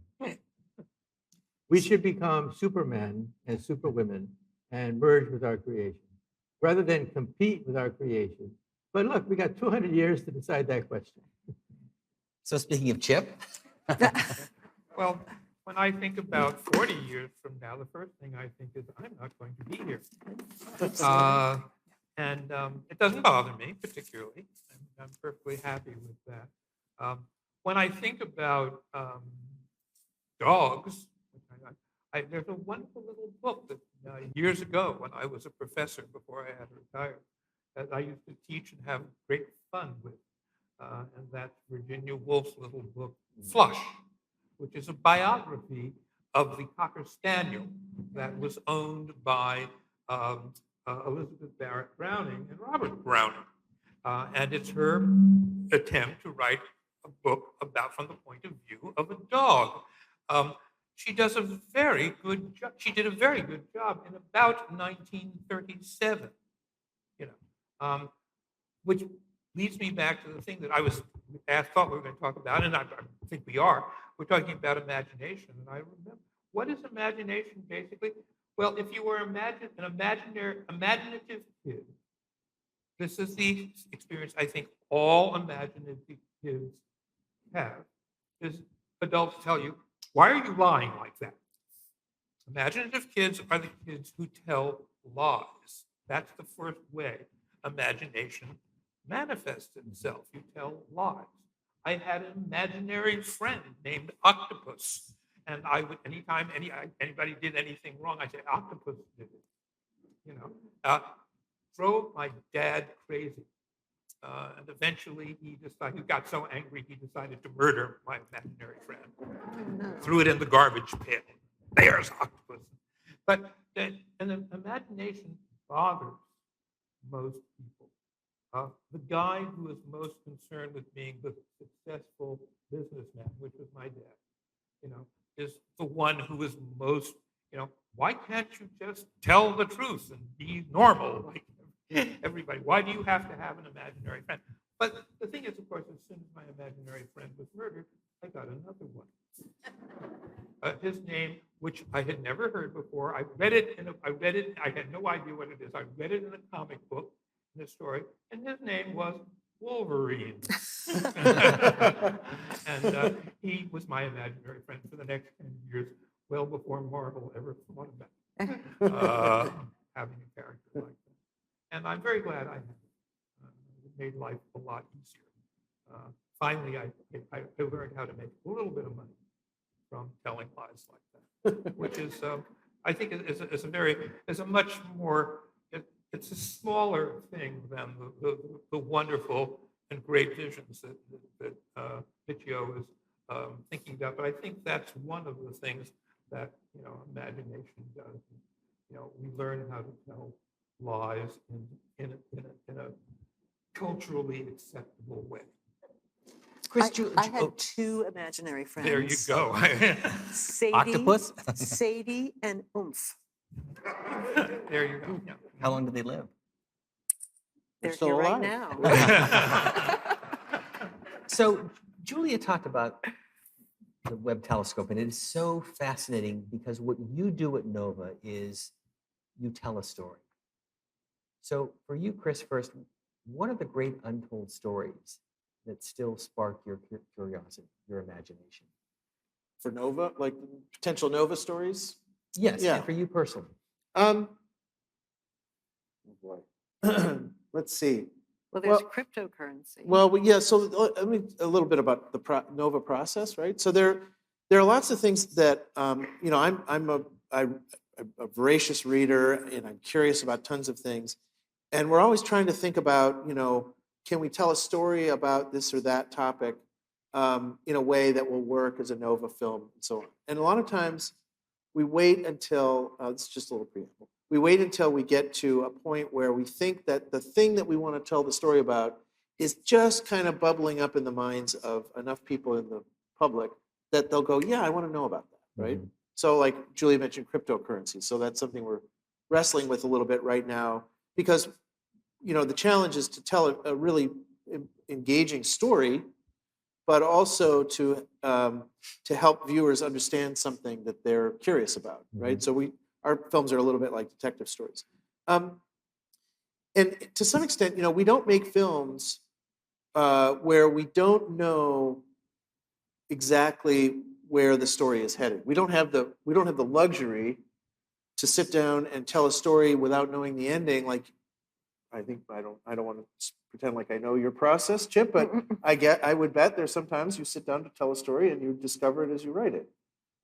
We should become supermen and superwomen, and merge with our creation, rather than compete with our creation. But look, we got 200 years to decide that question. So speaking of Chip, Well, when I think about 40 years from now, the first thing I think is I'm not going to be here. It doesn't bother me particularly. I'm perfectly happy with that. When I think about dogs, there's a wonderful little book that years ago when I was a professor before I had retired that I used to teach and have great fun with. And that's Virginia Woolf's little book, Flush, which is a biography of the Cocker Spaniel that was owned by Elizabeth Barrett Browning and Robert Browning. And it's her attempt to write a book about from the point of view of a dog. She does a very good job. She did a very good job in about 1937, which leads me back to the thing that I thought we were going to talk about, and I think we are. We're talking about imagination, and I remember, what is imagination basically? Well, if you were an imaginative kid, this is the experience I think all imaginative kids have, is adults tell you, why are you lying like that? Imaginative kids are the kids who tell lies. That's the first way imagination manifests itself. You tell lies. I had an imaginary friend named Octopus, and I would, anytime anybody did anything wrong, I'd say, Octopus did it. Drove my dad crazy. And eventually he got so angry he decided to murder my imaginary friend. Threw it in the garbage pit. There's Octopus. But an imagination bothers most people. The guy who is most concerned with being the successful businessman, which was my dad, is the one who is most, why can't you just tell the truth and be normal like everybody? Why do you have to have an imaginary friend? But the thing is, of course, as soon as my imaginary friend was murdered, I got another one. His name, which I had never heard before, I read it. I had no idea what it is. I read it in a comic book, in a story, and his name was Wolverine. And he was my imaginary friend for the next 10 years, well before Marvel ever thought about having a character like that. And I'm very glad I have it. It made life a lot easier. Finally, I learned how to make a little bit of money from telling lies like that, which is, I think, is a much more, it's a smaller thing than the wonderful and great visions that Michio is thinking about. But I think that's one of the things that imagination does. We learn how to tell lies in a culturally acceptable way. I had two imaginary friends. There you go. Sadie, Octopus? Sadie and Oomph. There you go. Yeah. How long did they live? They're still here right alive. now. So Julia talked about the Webb telescope, and it is so fascinating because what you do at NOVA is you tell a story. So for you, Chris, first, what are the great untold stories that still spark your curiosity, your imagination? For Nova, like potential Nova stories? Yes, Yeah. and for you personally. Oh boy. Let's see. Well, there's Well- cryptocurrency. Well, yeah, so I mean, a little bit about the Nova process, right? So there are lots of things that, I'm a voracious reader and I'm curious about tons of things. And we're always trying to think about, can we tell a story about this or that topic in a way that will work as a Nova film and so on. And a lot of times we wait until, this is just a little preamble, we wait until we get to a point where we think that the thing that we want to tell the story about is just kind of bubbling up in the minds of enough people in the public that they'll go, yeah, I want to know about that, right? So like Julia mentioned cryptocurrency. So that's something we're wrestling with a little bit right now because, the challenge is to tell a really engaging story, but also to help viewers understand something that they're curious about, right? So we our films are a little bit like detective stories. And to some extent, we don't make films where we don't know exactly where the story is headed. We don't have the luxury to sit down and tell a story without knowing the ending. Like, I don't want to pretend like I know your process, Chip, but I would bet there's sometimes you sit down to tell a story and you discover it as you write it.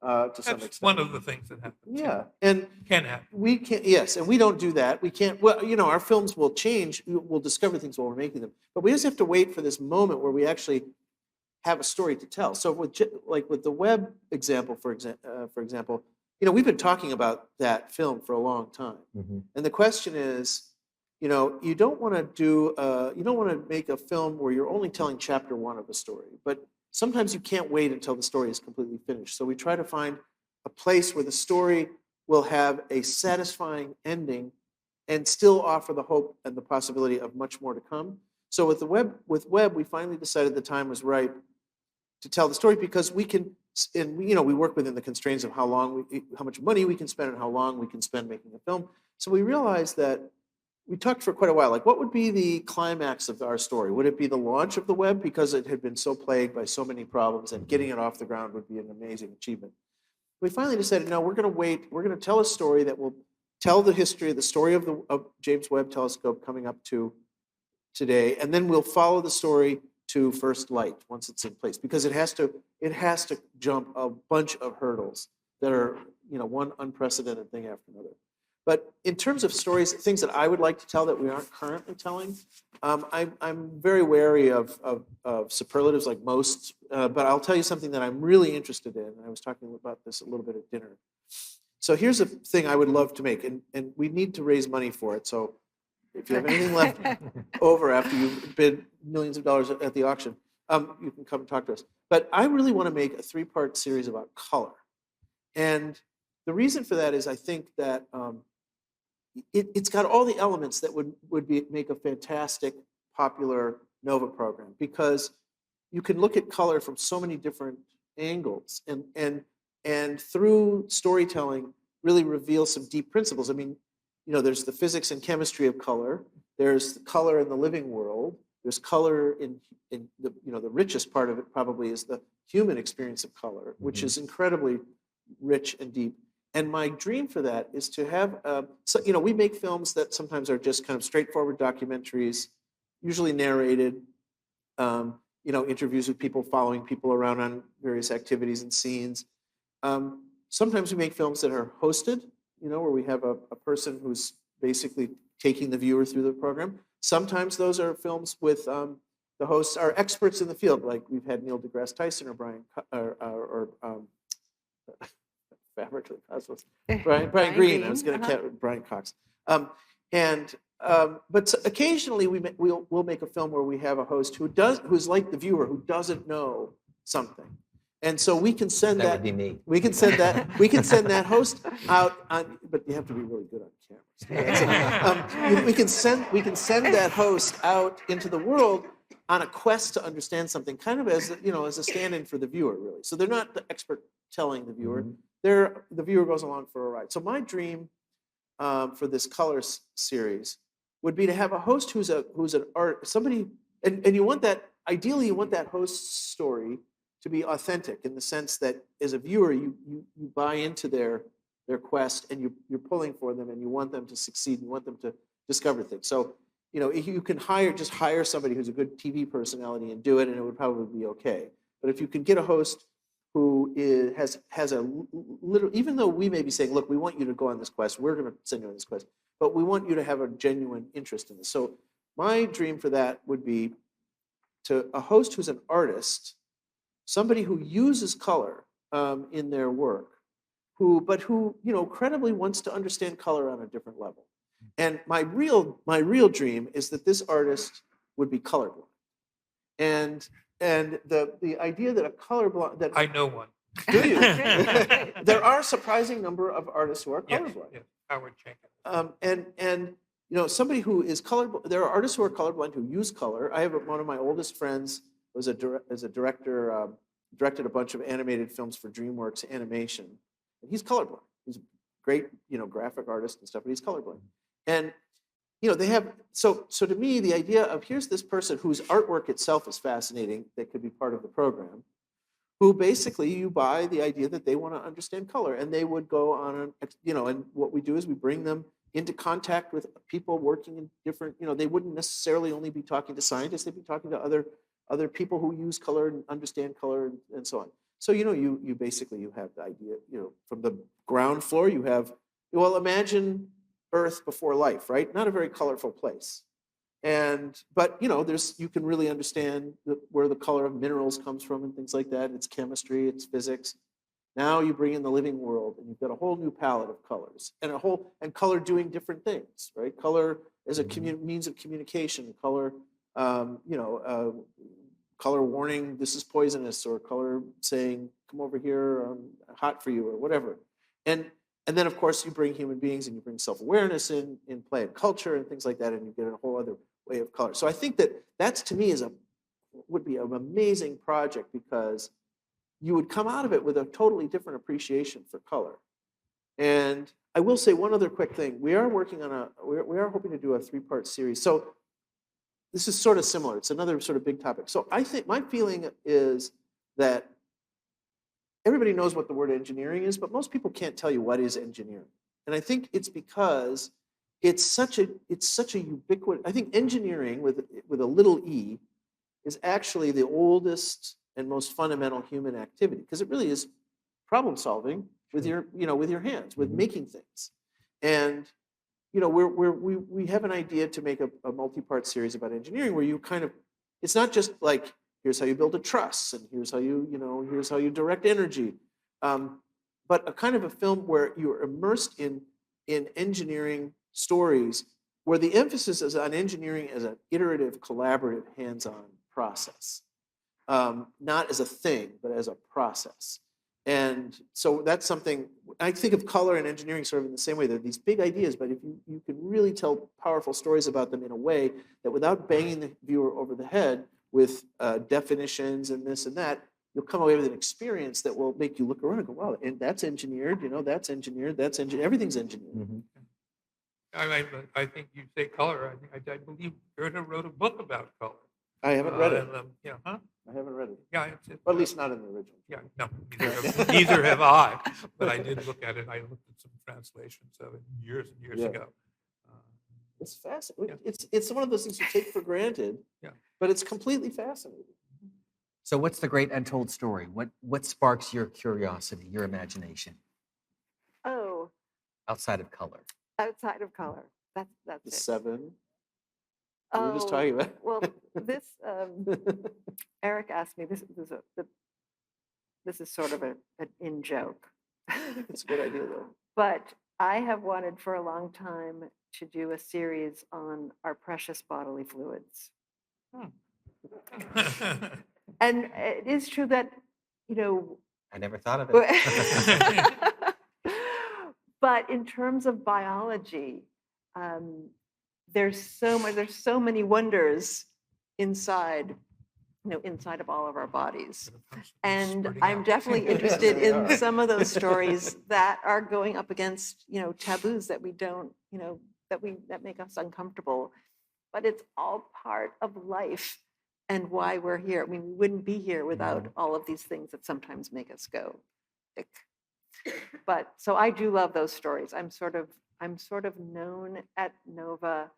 To some That's extent. one of the things that happens. Yeah, and Can happen. we can't. Yes, and we don't do that. We can't. Well, our films will change. We'll discover things while we're making them, but we just have to wait for this moment where we actually have a story to tell. So with the web example, for example, we've been talking about that film for a long time, and the question is, you don't want to make a film where you're only telling chapter one of a story, but sometimes you can't wait until the story is completely finished. So we try to find a place where the story will have a satisfying ending and still offer the hope and the possibility of much more to come. So with web, we finally decided the time was right to tell the story because we can, and we work within the constraints of how much money we can spend and how long we can spend making a film. So we realized that we talked for quite a while, like what would be the climax of our story? Would it be the launch of the web because it had been so plagued by so many problems and getting it off the ground would be an amazing achievement? We finally decided, no, we're going to wait. We're going to tell a story that will tell the history, the story of the James Webb Telescope coming up to today, and then we'll follow the story to first light once it's in place because it has to jump a bunch of hurdles that are one unprecedented thing after another. But in terms of stories, things that I would like to tell that we aren't currently telling, I'm very wary of superlatives like most, but I'll tell you something that I'm really interested in. And I was talking about this a little bit at dinner. So here's a thing I would love to make, and we need to raise money for it. So if you have anything left over after you bid millions of dollars at the auction, you can come and talk to us. But I really want to make a 3-part series about color. And the reason for that is I think that it's got all the elements that would make a fantastic popular NOVA program because you can look at color from so many different angles and through storytelling really reveal some deep principles. I mean, there's the physics and chemistry of color. There's the color in the living world. There's color in the the richest part of it probably is the human experience of color, which is incredibly rich and deep. And my dream for that is to have, we make films that sometimes are just kind of straightforward documentaries, usually narrated, interviews with people, following people around on various activities and scenes. Sometimes we make films that are hosted, where we have a person who's basically taking the viewer through the program. Sometimes those are films with the hosts are experts in the field, like we've had Neil deGrasse Tyson or Fabric of the Cosmos. Brian Greene. I was going to count Brian Cox. But occasionally we'll make a film where we have a host who's like the viewer who doesn't know something, and so we can send that. Would be me. We can send that host out on, but you have to be really good on camera. We can send that host out into the world on a quest to understand something, kind of as a stand-in for the viewer, really. So they're not the expert telling the viewer. The viewer goes along for a ride. So my dream for this color series would be to have a host who's an art, somebody, and you want that, ideally you want that host's story to be authentic in the sense that as a viewer, you buy into their quest and you're pulling for them and you want them to succeed, you want them to discover things. So, you can hire somebody who's a good TV personality and do it, and it would probably be okay. But if you can get a host who has a little, even though we may be saying, look, we want you to go on this quest, we're going to send you on this quest, but we want you to have a genuine interest in this. So my dream for that would be to a host who's an artist, somebody who uses color in their work, who credibly wants to understand color on a different level. And my real dream is that this artist would be colorblind. And the idea that a colorblind that I know one. do you? There are a surprising number of artists who are colorblind. Yes, Howard Jenkins. And somebody who is colorblind. There are artists who are colorblind who use color. I have one of my oldest friends was a director, directed a bunch of animated films for DreamWorks Animation, and he's colorblind. He's a great, graphic artist and stuff, but he's colorblind. And, they have, so to me, the idea of here's this person whose artwork itself is fascinating that could be part of the program, who basically you buy the idea that they want to understand color, and they would go on, and what we do is we bring them into contact with people working in different, they wouldn't necessarily only be talking to scientists, they'd be talking to other people who use color and understand color and so on. So, you basically, you have the idea, from the ground floor, you have, well, imagine Earth before life, right? Not a very colorful place. But you can really understand where the color of minerals comes from and things like that. It's chemistry, it's physics. Now you bring in the living world, and you've got a whole new palette of colors, and color doing different things, right? Color as a means of communication. Color, color warning, this is poisonous, or color saying, come over here, I'm hot for you, or whatever. And then, of course, you bring human beings and you bring self-awareness in play and culture and things like that, and you get a whole other way of color. So I think that's to me would be an amazing project, because you would come out of it with a totally different appreciation for color. And I will say one other quick thing. We are working on we are hoping to do a 3-part series. So this is sort of similar. It's another sort of big topic. So I think my feeling is that everybody knows what the word engineering is, but most people can't tell you what is engineering. And I think it's because it's such a ubiquitous. I think engineering with a little e is actually the oldest and most fundamental human activity, because it really is problem solving with your hands, with making things. And we have an idea to make a multi-part series about engineering, where you kind of, it's not just like, here's how you build a truss, and here's how you direct energy, but a kind of a film where you're immersed in engineering stories, where the emphasis is on engineering as an iterative, collaborative, hands-on process, not as a thing, but as a process. And so that's something, I think of color and engineering sort of in the same way. They're these big ideas, but if you can really tell powerful stories about them in a way that, without banging the viewer over the head with definitions and this and that, you'll come away with an experience that will make you look around and go, wow, and that's engineered, that's engineered, everything's engineered. Mm-hmm. I think you say color. I believe Goethe wrote a book about color. I haven't read it. Huh? I haven't read it. Yeah, or at least not in the original. Yeah, no, neither have I. But I did look at it. I looked at some translations of it years and years ago. It's fascinating. Yeah. It's one of those things you take for granted. Yeah. But it's completely fascinating. So what's the great untold story? What sparks your curiosity, your imagination? Oh. Outside of color. Outside of color. That's the it. 7. We were just talking about. Well, this Eric asked me. This is sort of an in joke. It's a good idea, though. But I have wanted for a long time to do a series on our precious bodily fluids. And it is true that, I never thought of it. But in terms of biology, there's so many wonders inside of all of our bodies. And I'm definitely interested in some of those stories that are going up against, taboos that we don't, that make us uncomfortable. But it's all part of life and why we're here. I mean, we wouldn't be here without all of these things that sometimes make us go ick. But so I do love those stories. I'm sort of known at Nova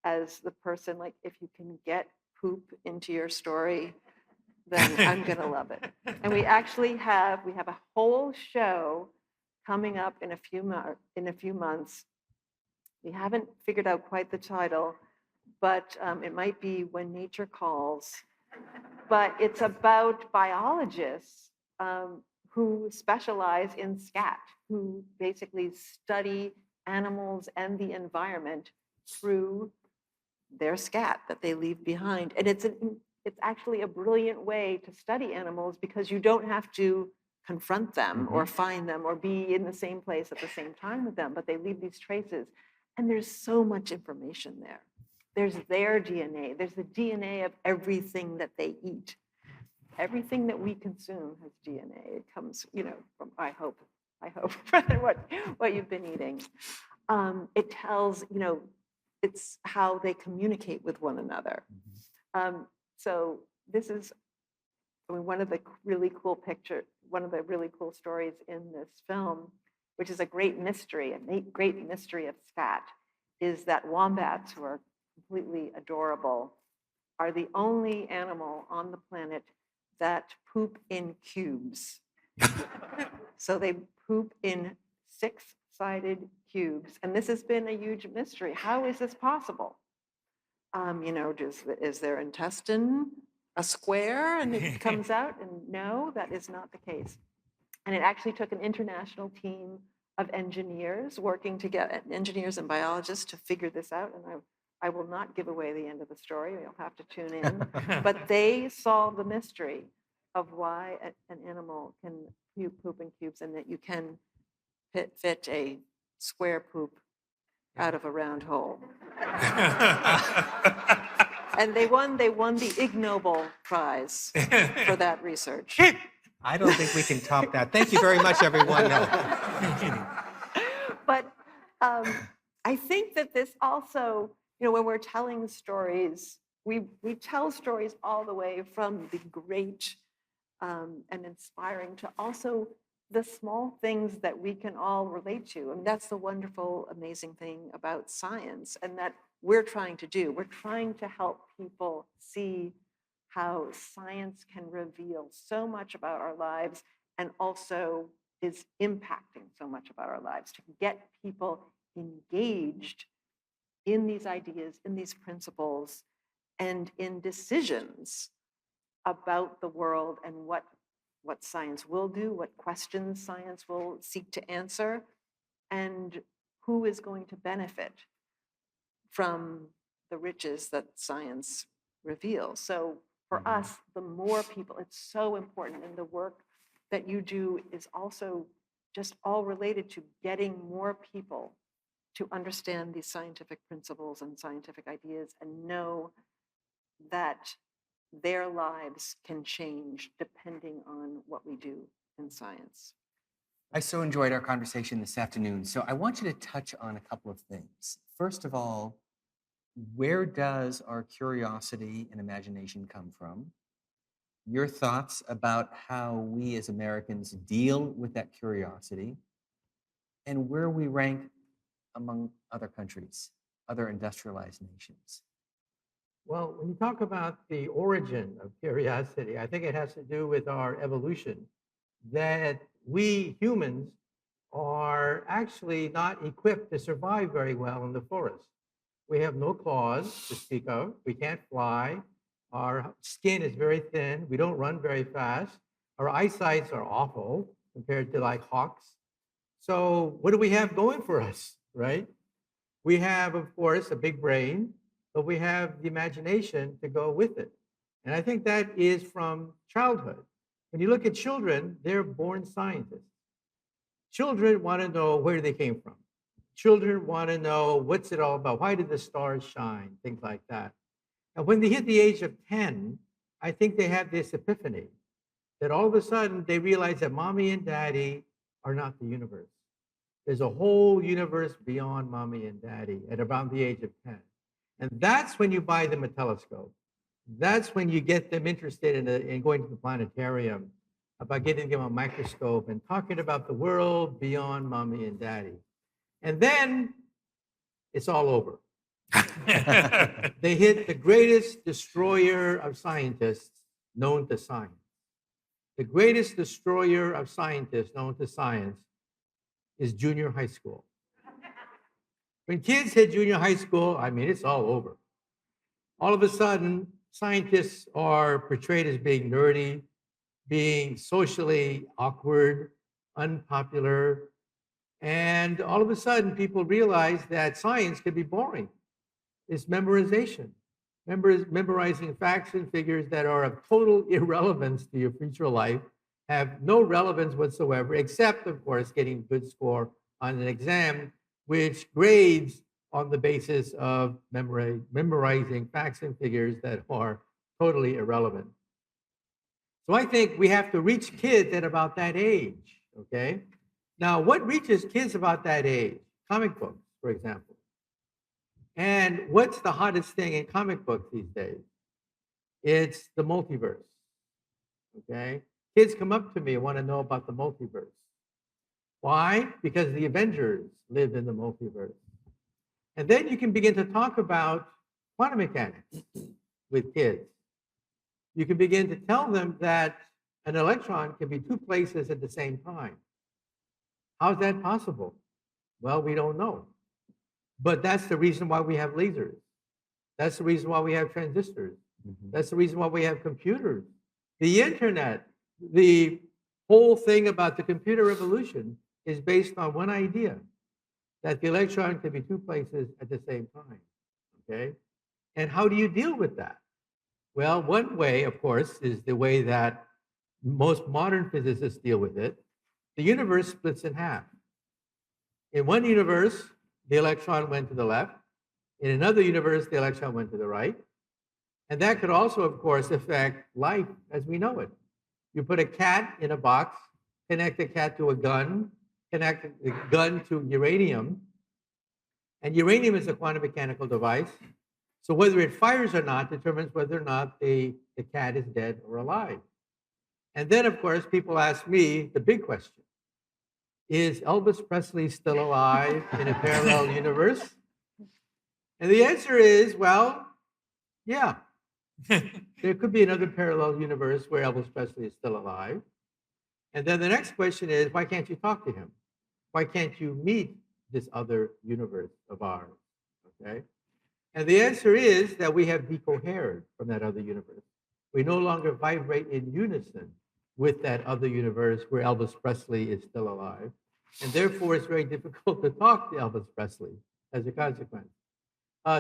as the person, like, if you can get poop into your story, then I'm gonna love it. And we actually have a whole show coming up in a few months. We haven't figured out quite the title, but it might be When Nature Calls. But it's about biologists who specialize in scat, who basically study animals and the environment through their scat that they leave behind. And it's actually a brilliant way to study animals, because you don't have to confront them or find them or be in the same place at the same time with them, but they leave these traces. And there's so much information there. There's their DNA. There's the DNA of everything that they eat. Everything that we consume has DNA. It comes, from, I hope, I hope, what you've been eating. It tells, it's how they communicate with one another. So this is, one of the really cool one of the really cool stories in this film, which is a great mystery of scat, is that wombats, who are completely adorable, are the only animal on the planet that poop in cubes. So they poop in 6-sided cubes. And this has been a huge mystery. How is this possible? Is their intestine a square and it comes out? And no, that is not the case. And it actually took an international team of engineers working together, engineers and biologists, to figure this out. And I will not give away the end of the story. You'll have to tune in. But they solved the mystery of why an animal can poop in cubes, and that you can fit a square poop out of a round hole. And they won the Ig Nobel Prize for that research. I don't think we can top that. Thank you very much, everyone. No. But I think that this also, when we're telling stories, we tell stories all the way from the great and inspiring to also the small things that we can all relate to. And that's the wonderful, amazing thing about science, and that we're trying to do. We're trying to help people see how science can reveal so much about our lives, and also is impacting so much about our lives, to get people engaged in these ideas, in these principles, and in decisions about the world and what science will do, what questions science will seek to answer, and who is going to benefit from the riches that science reveals. So for us, the more people, it's so important, and the work that you do is also just all related to getting more people to understand these scientific principles and scientific ideas, and know that their lives can change depending on what we do in science. I so enjoyed our conversation this afternoon. So I want you to touch on a couple of things. First of all, where does our curiosity and imagination come from? Your thoughts about how we as Americans deal with that curiosity, and where we rank among other countries, other industrialized nations. Well, when you talk about the origin of curiosity, I think it has to do with our evolution, that we humans are actually not equipped to survive very well in the forest. We have no claws to speak of. We can't fly. Our skin is very thin. We don't run very fast. Our eyesights are awful compared to like hawks. So what do we have going for us, right? We have, of course, a big brain, but we have the imagination to go with it. And I think that is from childhood. When you look at children, they're born scientists. Children want to know where they came from. Children want to know what's it all about? Why did the stars shine? Things like that. And when they hit the age of 10, I think they have this epiphany that all of a sudden they realize that mommy and daddy are not the universe. There's a whole universe beyond mommy and daddy at around the age of 10. And that's when you buy them a telescope. That's when you get them interested in going to the planetarium, about getting them a microscope and talking about the world beyond mommy and daddy. And then it's all over. They hit the greatest destroyer of scientists known to science. The greatest destroyer of scientists known to science is junior high school. When kids hit junior high school, I mean, it's all over. All of a sudden, scientists are portrayed as being nerdy, being socially awkward, unpopular, and all of a sudden, people realize that science can be boring. It's memorization. Memorizing facts and figures that are of total irrelevance to your future life, have no relevance whatsoever, except, of course, getting a good score on an exam, which grades on the basis of memorizing facts and figures that are totally irrelevant. So I think we have to reach kids at about that age, okay? Now, what reaches kids about that age? Comic books, for example. And what's the hottest thing in comic books these days? It's the multiverse. Okay? Kids come up to me and want to know about the multiverse. Why? Because the Avengers live in the multiverse. And then you can begin to talk about quantum mechanics with kids. You can begin to tell them that an electron can be two places at the same time. How's that possible? Well, we don't know. But that's the reason why we have lasers. That's the reason why we have transistors. That's the reason why we have computers. The internet, the whole thing about the computer revolution is based on one idea, that the electron can be two places at the same time, okay? And how do you deal with that? Well, one way, of course, is the way that most modern physicists deal with it. The universe splits in half. In one universe, the electron went to the left. In another universe, the electron went to the right. And that could also, of course, affect life as we know it. You put a cat in a box, connect the cat to a gun, connect the gun to uranium, and uranium is a quantum mechanical device. So whether it fires or not determines whether or not the cat is dead or alive. And then, of course, people ask me the big question. Is Elvis Presley still alive in a parallel universe? And the answer is, well, yeah. There could be another parallel universe where Elvis Presley is still alive. And then the next question is, why can't you talk to him? Why can't you meet this other universe of ours? Okay? And the answer is that we have decohered from that other universe. We no longer vibrate in unison with that other universe where Elvis Presley is still alive. And therefore, it's very difficult to talk to Elvis Presley as a consequence.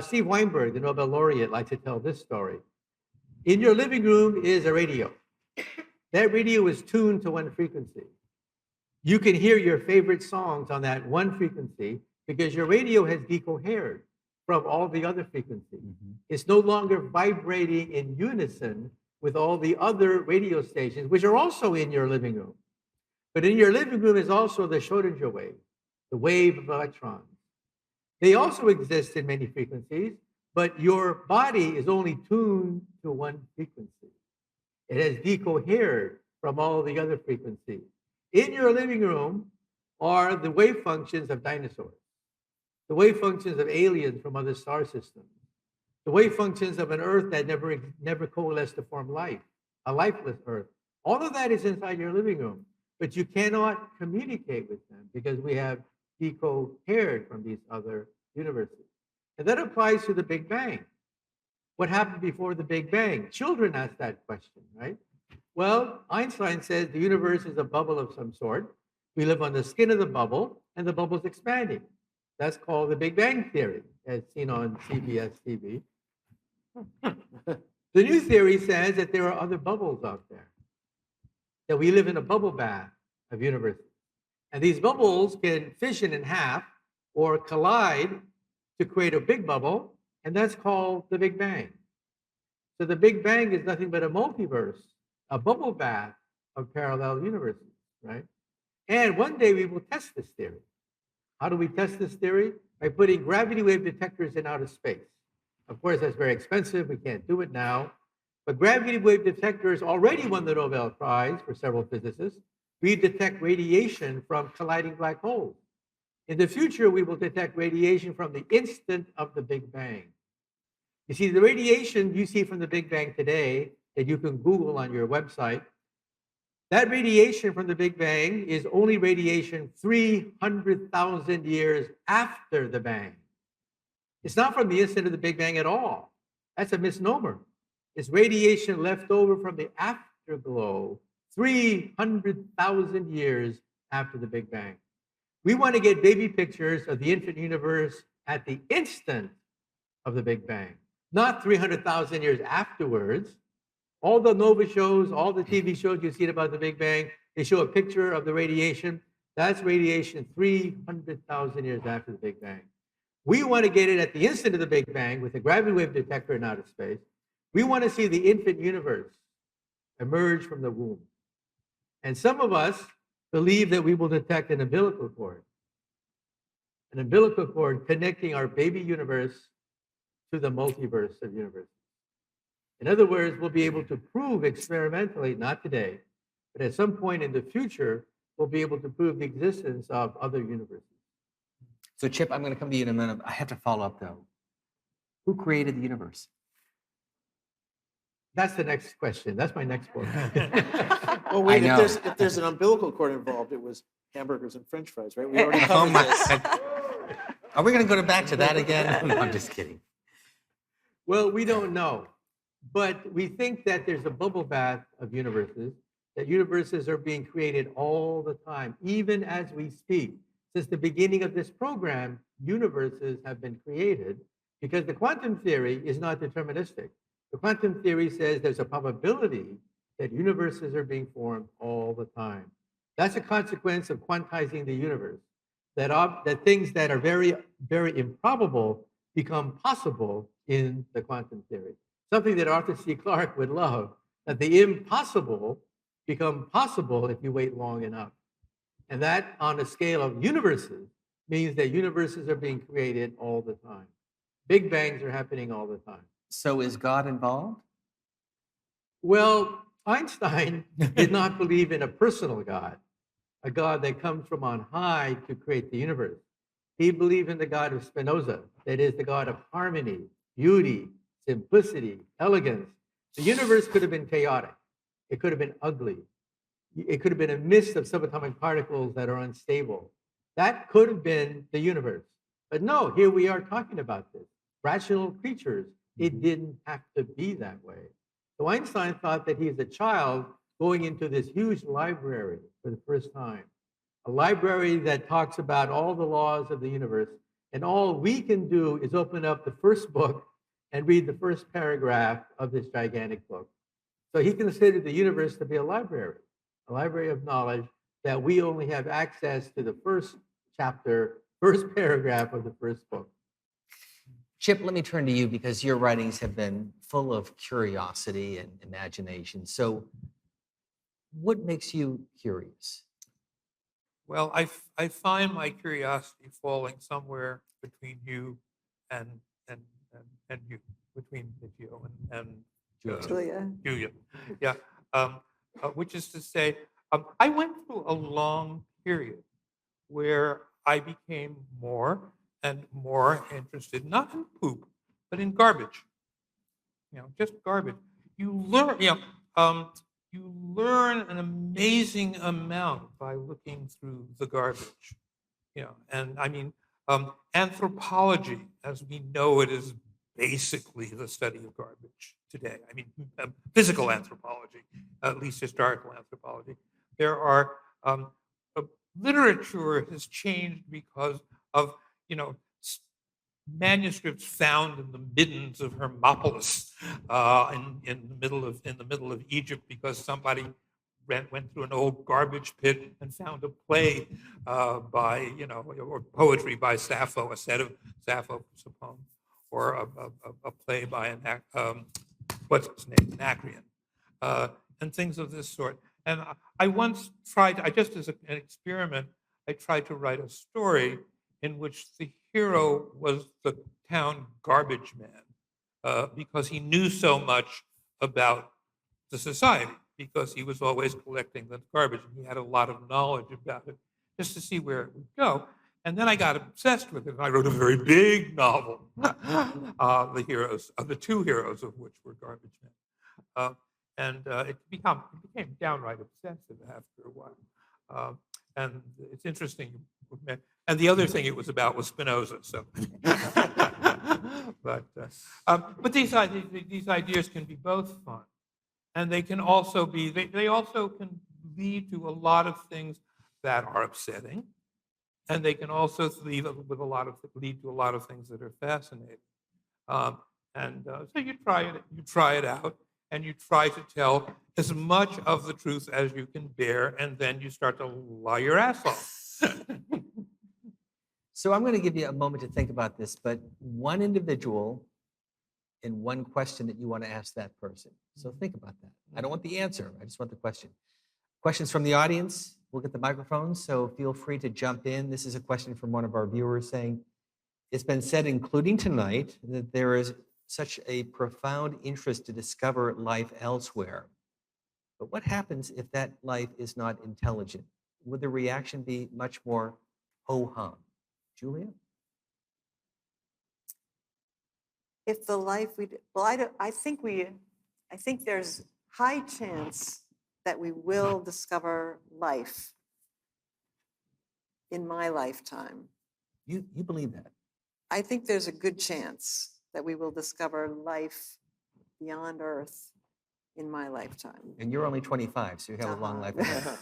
Steve Weinberg, the Nobel laureate, likes to tell this story. In your living room is a radio. That radio is tuned to one frequency. You can hear your favorite songs on that one frequency because your radio has decohered from all the other frequencies. It's no longer vibrating in unison with all the other radio stations, which are also in your living room. But in your living room is also the Schrodinger wave, the wave of electrons. They also exist in many frequencies, but your body is only tuned to one frequency. It has decohered from all the other frequencies. In your living room are the wave functions of dinosaurs, the wave functions of aliens from other star systems, the wave functions of an Earth that never coalesced to form life, a lifeless Earth. All of that is inside your living room, but you cannot communicate with them because we have decohered from these other universes. And that applies to the Big Bang. What happened before the Big Bang? Children ask that question, right? Well, Einstein says the universe is a bubble of some sort. We live on the skin of the bubble, and the bubble's expanding. That's called the Big Bang Theory, as seen on CBS TV. The new theory says that there are other bubbles out there, that we live in a bubble bath of universes. And these bubbles can fission in half or collide to create a big bubble, and that's called the Big Bang. So the Big Bang is nothing but a multiverse, a bubble bath of parallel universes, right? And one day we will test this theory. How do we test this theory? By putting gravity wave detectors in outer space. Of course, that's very expensive. We can't do it now. But gravity wave detectors already won the Nobel Prize for several physicists. We detect radiation from colliding black holes. In the future, we will detect radiation from the instant of the Big Bang. You see, the radiation you see from the Big Bang today that you can Google on your website, that radiation from the Big Bang is only radiation 300,000 years after the Bang. It's not from the instant of the Big Bang at all. That's a misnomer. It's radiation left over from the afterglow 300,000 years after the Big Bang. We want to get baby pictures of the infant universe at the instant of the Big Bang, not 300,000 years afterwards. All the NOVA shows, all the TV shows you've seen about the Big Bang, they show a picture of the radiation. That's radiation 300,000 years after the Big Bang. We want to get it at the instant of the Big Bang with a gravity wave detector in outer space. We want to see the infant universe emerge from the womb. And some of us believe that we will detect an umbilical cord connecting our baby universe to the multiverse of universes. In other words, we'll be able to prove experimentally, not today, but at some point in the future, we'll be able to prove the existence of other universes. So, Chip, I'm going to come to you in a minute. I have to follow up, though. Who created the universe? That's the next question. That's my next book. Well, wait, I know. if there's an umbilical cord involved, it was hamburgers and French fries, right? We already Oh covered my! this. Are we going to go back to that again? No, I'm just kidding. Well, we don't know, but we think that there's a bubble bath of universes, that universes are being created all the time, even as we speak. Since the beginning of this program, universes have been created because the quantum theory is not deterministic. The quantum theory says there's a probability that universes are being formed all the time. That's a consequence of quantizing the universe, that things that are very, very improbable become possible in the quantum theory. Something that Arthur C. Clarke would love, that the impossible become possible if you wait long enough. And that, on a scale of universes, means that universes are being created all the time. Big bangs are happening all the time. So, is God involved? Well, Einstein did not believe in a personal God, a God that comes from on high to create the universe. He believed in the God of Spinoza, that is, the God of harmony, beauty, simplicity, elegance. The universe could have been chaotic. It could have been ugly. It could have been a mist of subatomic particles that are unstable. That could have been the universe. But no, here we are talking about this. Rational creatures. It didn't have to be that way. So Einstein thought that he's a child going into this huge library for the first time. A library that talks about all the laws of the universe. And all we can do is open up the first book and read the first paragraph of this gigantic book. So he considered the universe to be a library of knowledge, that we only have access to the first chapter, first paragraph of the first book. Chip, let me turn to you because your writings have been full of curiosity and imagination. So, what makes you curious? Well, I find my curiosity falling somewhere between you and you, between Michio and Julia. Yeah, which is to say, I went through a long period where I became more and more interested, not in poop, but in garbage. Just garbage. You learn, you learn an amazing amount by looking through the garbage. And I mean, anthropology, as we know it, is basically the study of garbage today. I mean, physical anthropology, at least historical anthropology. There are literature has changed because of manuscripts found in the middens of Hermopolis in the middle of Egypt, because somebody went through an old garbage pit and found a play by or poetry by Sappho, a set of Sappho's poem, or a play by what's his name, Anacreon, and things of this sort. And I once tried, just as an experiment, I tried to write a story in which the hero was the town garbage man, because he knew so much about the society, because he was always collecting the garbage and he had a lot of knowledge about it, just to see where it would go. And then I got obsessed with it. And I wrote a very big novel, the two heroes of which were garbage men. It became downright obsessive after a while. And it's interesting. And the other thing it was about was Spinoza. So, but these ideas can be both fun, and they can also be. They also can lead to a lot of things that are upsetting, and they can also lead to a lot of things that are fascinating. So you try it out, and you try to tell as much of the truth as you can bear, and then you start to lie your ass off. So I'm going to give you a moment to think about this, but one individual and one question that you want to ask that person. So think about that. I don't want the answer. I just want the question. Questions from the audience? we'll get the microphone, so feel free to jump in. This is a question from one of our viewers saying, it's been said, including tonight, that there is such a profound interest to discover life elsewhere. But what happens if that life is not intelligent? Would the reaction be much more ho-hum? Julia? If the life we, well, I think there's high chance that we will discover life in my lifetime. You believe that? I think there's a good chance that we will discover life beyond Earth in my lifetime. And you're only 25, so you have a long life ahead.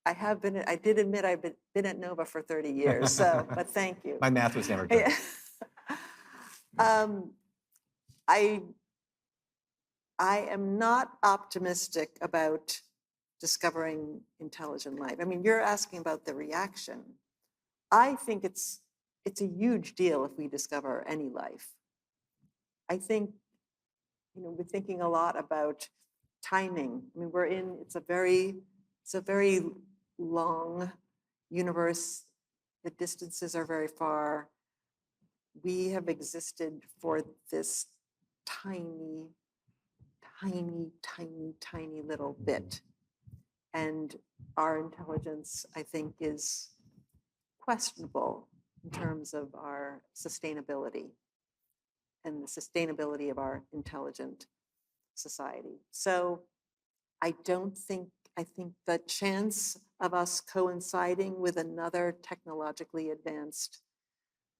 I did admit I've been at NOVA for 30 years, so, but thank you. My math was never good. I am not optimistic about discovering intelligent life. I mean, you're asking about the reaction. I think it's a huge deal if we discover any life. I think, we're thinking a lot about timing. I mean, it's a very long universe. The distances are very far. We have existed for this tiny little bit. And our intelligence, I think, is questionable in terms of our sustainability and the sustainability of our intelligent society. So I think the chance of us coinciding with another technologically advanced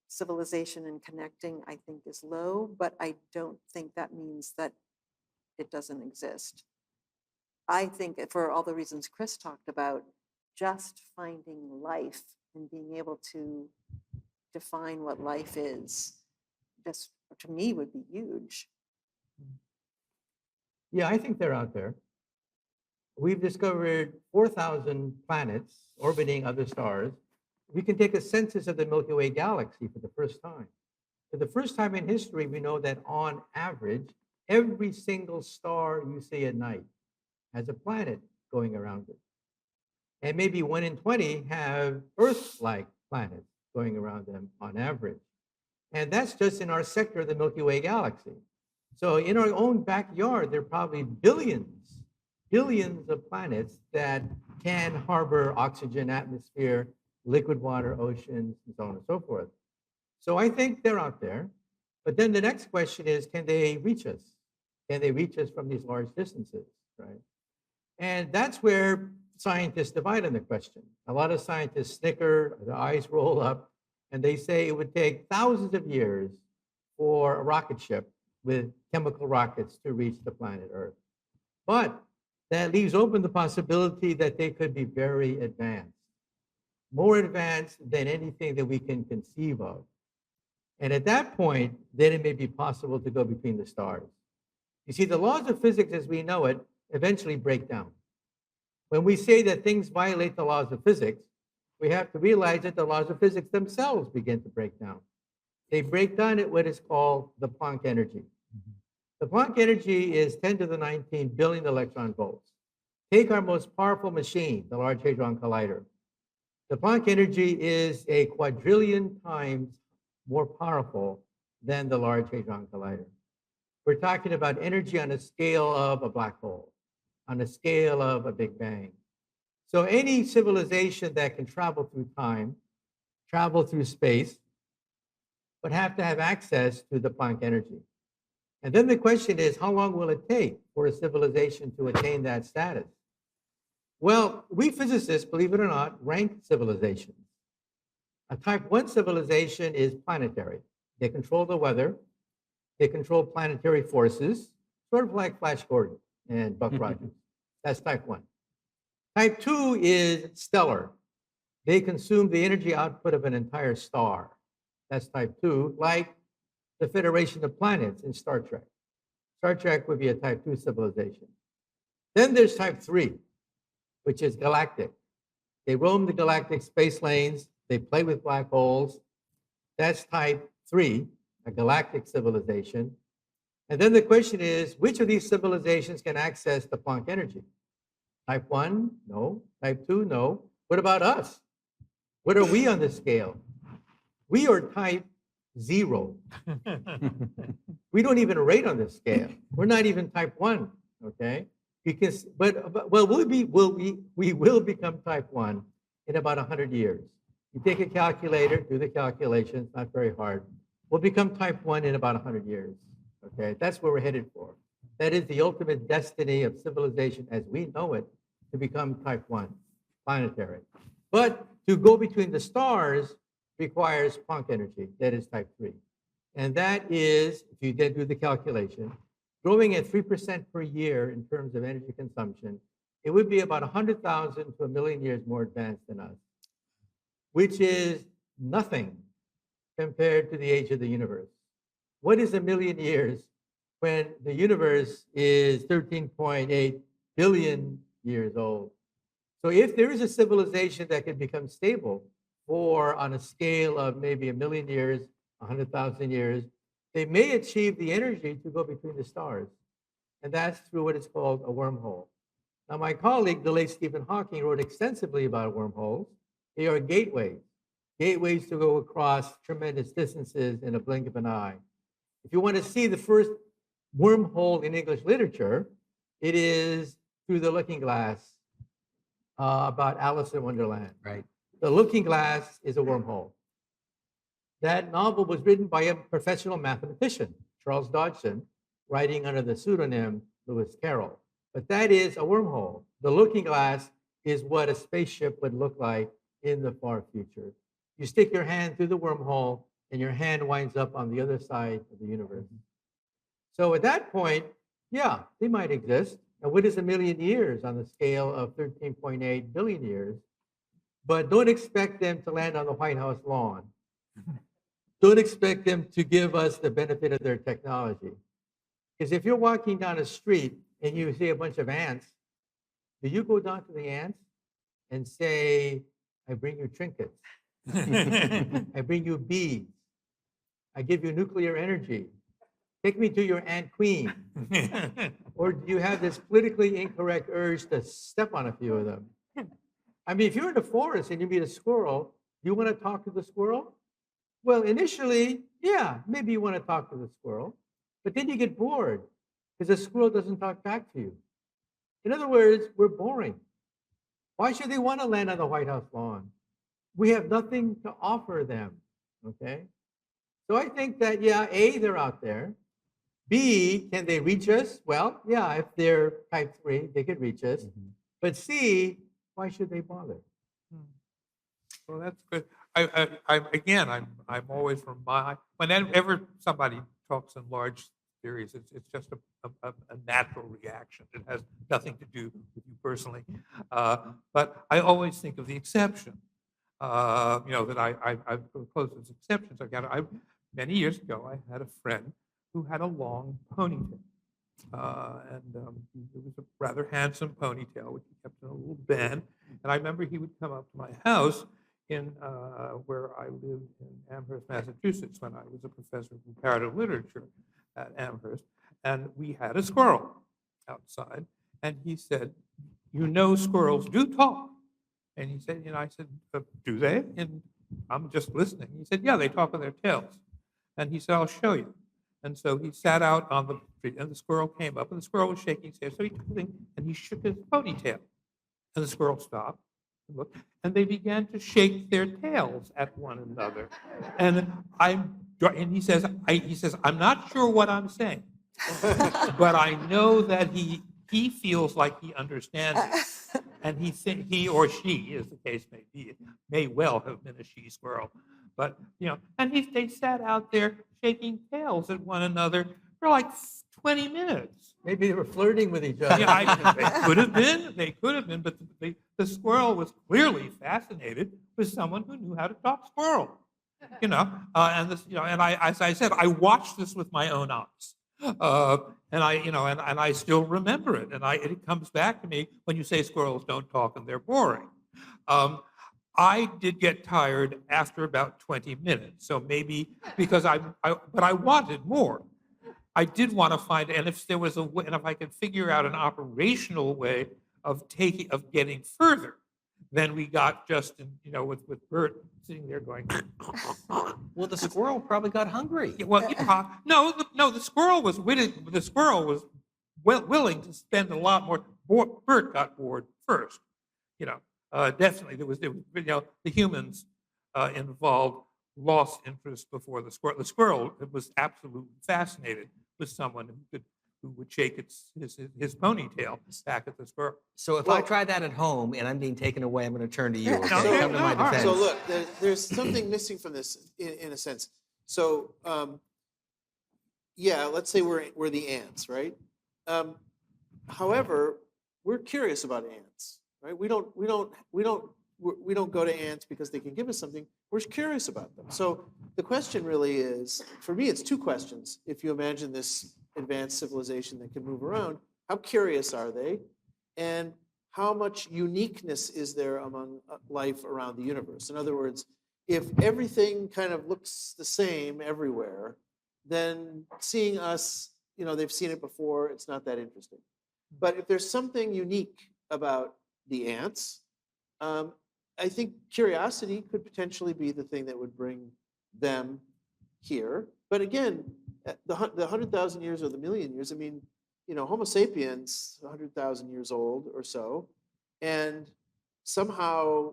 civilization and connecting, I think, is low, but I don't think that means that it doesn't exist. I think for all the reasons Chris talked about, just finding life and being able to define what life is, just to me would be huge. Yeah, I think they're out there. We've discovered 4,000 planets orbiting other stars. We can take a census of the Milky Way galaxy for the first time. For the first time in history, we know that on average, every single star you see at night has a planet going around it. And maybe 1 in 20 have Earth-like planets going around them on average. And that's just in our sector of the Milky Way galaxy. So in our own backyard, there are probably billions of planets that can harbor oxygen, atmosphere, liquid water, oceans, and so on and so forth. So I think they're out there. But then the next question is, can they reach us? Can they reach us from these large distances, right? And that's where scientists divide on the question. A lot of scientists snicker, their eyes roll up, and they say it would take thousands of years for a rocket ship with chemical rockets to reach the planet Earth. But that leaves open the possibility that they could be very advanced, more advanced than anything that we can conceive of. And at that point, then it may be possible to go between the stars. You see, the laws of physics as we know it eventually break down. When we say that things violate the laws of physics, we have to realize that the laws of physics themselves begin to break down. They break down at what is called the Planck energy. The Planck energy is 10 to the 19 billion electron volts. Take our most powerful machine, the Large Hadron Collider. The Planck energy is a quadrillion times more powerful than the Large Hadron Collider. We're talking about energy on a scale of a black hole, on a scale of a Big Bang. So any civilization that can travel through time, travel through space, would have to have access to the Planck energy. And then the question is, how long will it take for a civilization to attain that status? Well, we physicists, believe it or not, rank civilizations. A type 1 civilization is planetary. They control the weather. They control planetary forces, sort of like Flash Gordon and Buck Rogers. That's type 1. Type 2 is stellar. They consume the energy output of an entire star. That's type 2, like the Federation of Planets in Star Trek. Star Trek would be a type 2 civilization. Then there's type 3, which is galactic. They roam the galactic space lanes. They play with black holes. That's type 3, a galactic civilization. And then the question is, which of these civilizations can access the Planck energy? Type 1? No. Type 2? No. What about us? What are we on the scale? We are type 0. We don't even rate on this scale. We're not even type 1, okay? Because, well, we will become type 1 in about 100 years. You take a calculator, do the calculations, not very hard. We'll become type 1 in about 100 years, okay? That's where we're headed for. That is the ultimate destiny of civilization as we know it, to become type 1, planetary. But to go between the stars requires Planck energy, that is type 3. And that is, if you then do the calculation, growing at 3% per year in terms of energy consumption, it would be about 100,000 to 1 million years more advanced than us, which is nothing compared to the age of the universe. What is 1 million years when the universe is 13.8 billion years old? So if there is a civilization that can become stable for on a scale of maybe 1 million years, 100,000 years, they may achieve the energy to go between the stars. And that's through what is called a wormhole. Now, my colleague, the late Stephen Hawking, wrote extensively about wormholes. They are gateways to go across tremendous distances in a blink of an eye. If you want to see the first wormhole in English literature, it is Through the Looking Glass, about Alice in Wonderland. Right. The Looking Glass is a wormhole. That novel was written by a professional mathematician, Charles Dodgson, writing under the pseudonym Lewis Carroll. But that is a wormhole. The Looking Glass is what a spaceship would look like in the far future. You stick your hand through the wormhole and your hand winds up on the other side of the universe. So at that point, yeah, they might exist. And what is 1 million years on the scale of 13.8 billion years? But don't expect them to land on the White House lawn. Don't expect them to give us the benefit of their technology. Because if you're walking down a street and you see a bunch of ants, do you go down to the ants and say, I bring you trinkets? I bring you bees. I give you nuclear energy. Take me to your Ant Queen. Or do you have this politically incorrect urge to step on a few of them? I mean, if you're in the forest and you meet a squirrel, do you want to talk to the squirrel? Well, initially, yeah, maybe you want to talk to the squirrel, but then you get bored because the squirrel doesn't talk back to you. In other words, we're boring. Why should they want to land on the White House lawn? We have nothing to offer them, okay? So I think that, yeah, A, they're out there. B, can they reach us? Well, yeah, if they're type 3, they could reach us. But C, why should they bother? Well, that's good. I'm always whenever somebody talks in large theories, it's just a natural reaction. It has nothing to do with you personally. But I always think of the exception. That I've close as exceptions. Many years ago, I had a friend who had a long ponytail. It was a rather handsome ponytail, which he kept in a little band. And I remember he would come up to my house in where I lived in Amherst, Massachusetts, when I was a professor of comparative literature at Amherst. And we had a squirrel outside. And he said, squirrels do talk. And he said, I said, do they? And I'm just listening. He said, yeah, they talk with their tails. And he said, I'll show you. And so he sat out on the street, and the squirrel came up, and the squirrel was shaking his head. So he took him, and he shook his ponytail. And the squirrel stopped and looked, and they began to shake their tails at one another. And he says, I'm not sure what I'm saying, but I know that he feels like he understands it. And he or she, as the case may be, may well have been a she squirrel. But, and they sat out there shaking tails at one another for like 20 minutes. Maybe they were flirting with each other. They could have been, but the squirrel was clearly fascinated with someone who knew how to talk squirrel. And as I said, I watched this with my own eyes. And I still remember it. And it comes back to me when you say squirrels don't talk and they're boring. I did get tired after about 20 minutes. So maybe because but I wanted more. I did want to find, and if there was and if I could figure out an operational way of getting further than we got just in, with Bert sitting there going. Well, the squirrel probably got hungry. Yeah, well, no, the squirrel was willing. The squirrel was willing to spend a lot more. Bert got bored first. Definitely there was the humans involved lost interest before the squirrel. The squirrel was absolutely fascinated with someone who would shake his ponytail back at the squirrel. So if I try that at home and I'm being taken away, I'm going to turn to you. Okay? So- Come to my all right. defense. So look, there's something missing from this in a sense. So yeah, let's say we're the ants, right? However, we're curious about ants, right? We don't go to ants because they can give us something. We're curious about them. So the question really is, for me, it's two questions. If you imagine this advanced civilization that can move around, how curious are they? And how much uniqueness is there among life around the universe? In other words, if everything kind of looks the same everywhere, then seeing us, they've seen it before, it's not that interesting. But if there's something unique about the ants, I think curiosity could potentially be the thing that would bring them here. But again, the 100,000 years or the million years, I mean, Homo sapiens, 100,000 years old or so, and somehow,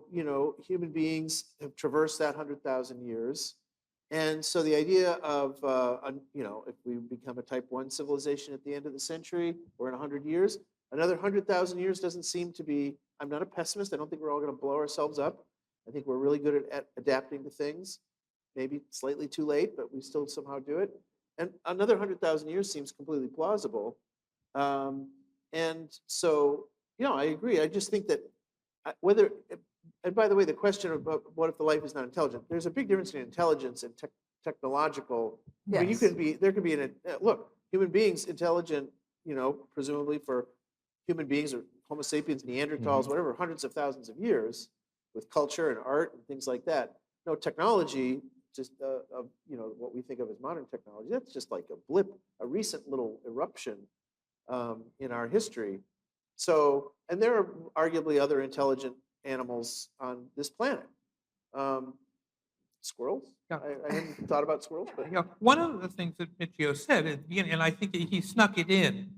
human beings have traversed that 100,000 years. And so the idea of, if we become a type 1 civilization at the end of the century or in 100 years, another 100,000 years doesn't seem to be, I'm not a pessimist. I don't think we're all going to blow ourselves up. I think we're really good at adapting to things. Maybe slightly too late, but we still somehow do it. And another 100,000 years seems completely plausible. And so, I agree. I just think that and by the way, the question about what if the life is not intelligent, there's a big difference between intelligence and technological. I mean, there could be look, human beings intelligent, presumably for human beings or Homo sapiens, Neanderthals, whatever, hundreds of thousands of years with culture and art and things like that. No technology, just what we think of as modern technology, that's just like a blip, a recent little eruption in our history. So, and there are arguably other intelligent animals on this planet. Squirrels? Yeah. I hadn't thought about squirrels, but One of the things that Michio said at the beginning, and I think he snuck it in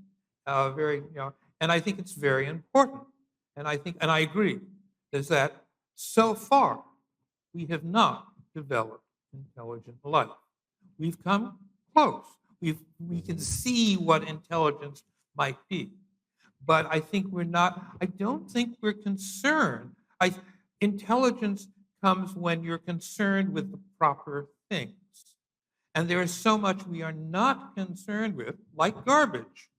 and I think it's very important. And I agree, is that so far we have not developed intelligent life. We've come close. We can see what intelligence might be. But I don't think we're concerned. Intelligence comes when you're concerned with the proper things. And there is so much we are not concerned with, like garbage.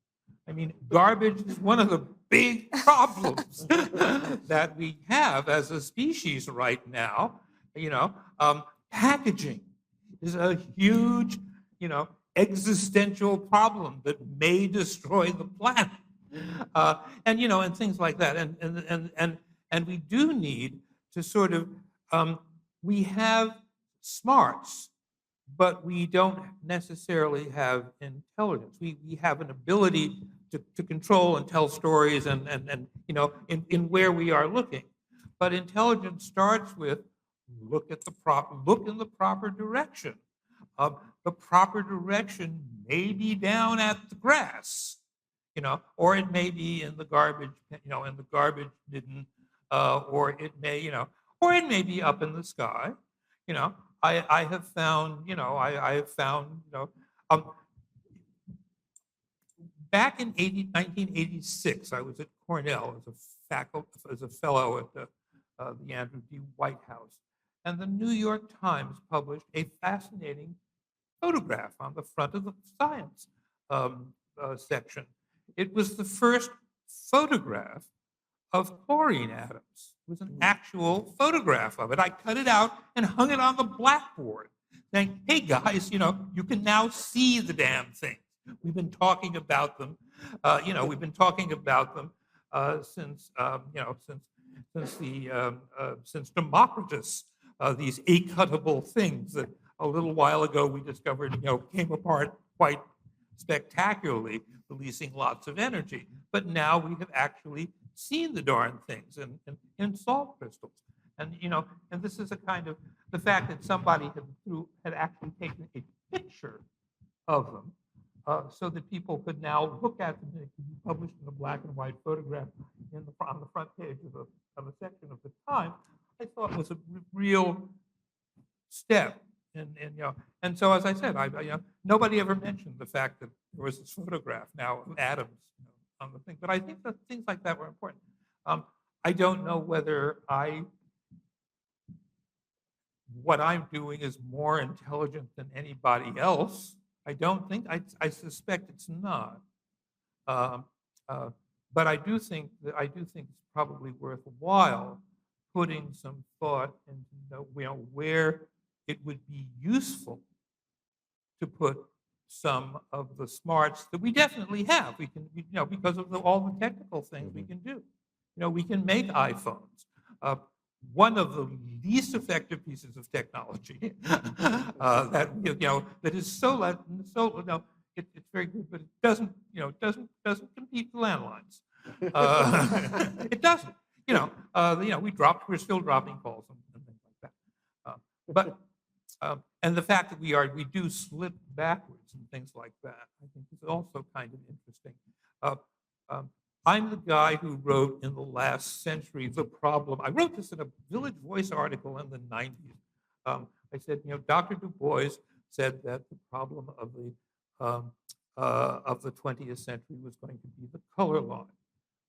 I mean, garbage is one of the big problems that we have as a species right now. Packaging is a huge, existential problem that may destroy the planet. And things like that. And we do need to sort of, we have smarts, but we don't necessarily have intelligence. We have an ability to control and tell stories and in where we are looking. But intelligence starts with look in the proper direction. The proper direction may be down at the grass, or it may be in the garbage, in the garbage bin, or it may be up in the sky. I have found, back in 1986, I was at Cornell as a fellow at the Andrew D. White House, and the New York Times published a fascinating photograph on the front of the science section. It was the first photograph of chlorine atoms. It was an actual photograph of it. I cut it out and hung it on the blackboard, saying, "Hey guys, you can now see the damn things. We've been talking about them. We've been talking about them since Democritus. These acuttable things that a little while ago we discovered, came apart quite spectacularly, releasing lots of energy. But now we have actually seen the darn things in salt crystals. And, and this is a kind of the fact that somebody had actually taken a picture of them so that people could now look at them. They could be published in a black and white photograph on the front page of a section of the Times. I thought was a real step. And so as I said, nobody ever mentioned the fact that there was this photograph now of atoms on the thing. But I think that things like that were important. I don't know whether what I'm doing is more intelligent than anybody else. I don't think. I suspect it's not. But I do think it's probably worthwhile putting some thought into where it would be useful to put some of the smarts that we definitely have. We can, because of all the technical things we can do. We can make iPhones. One of the least effective pieces of technology that is it's very good, but it doesn't compete with landlines. It doesn't. We're still dropping calls and things like that. And the fact that we do slip backwards and things like that, I think is also kind of interesting. I'm the guy who wrote in the last century the problem. I wrote this in a Village Voice article in the 90s. I said, Dr. Du Bois said that the problem of the 20th century was going to be the color line.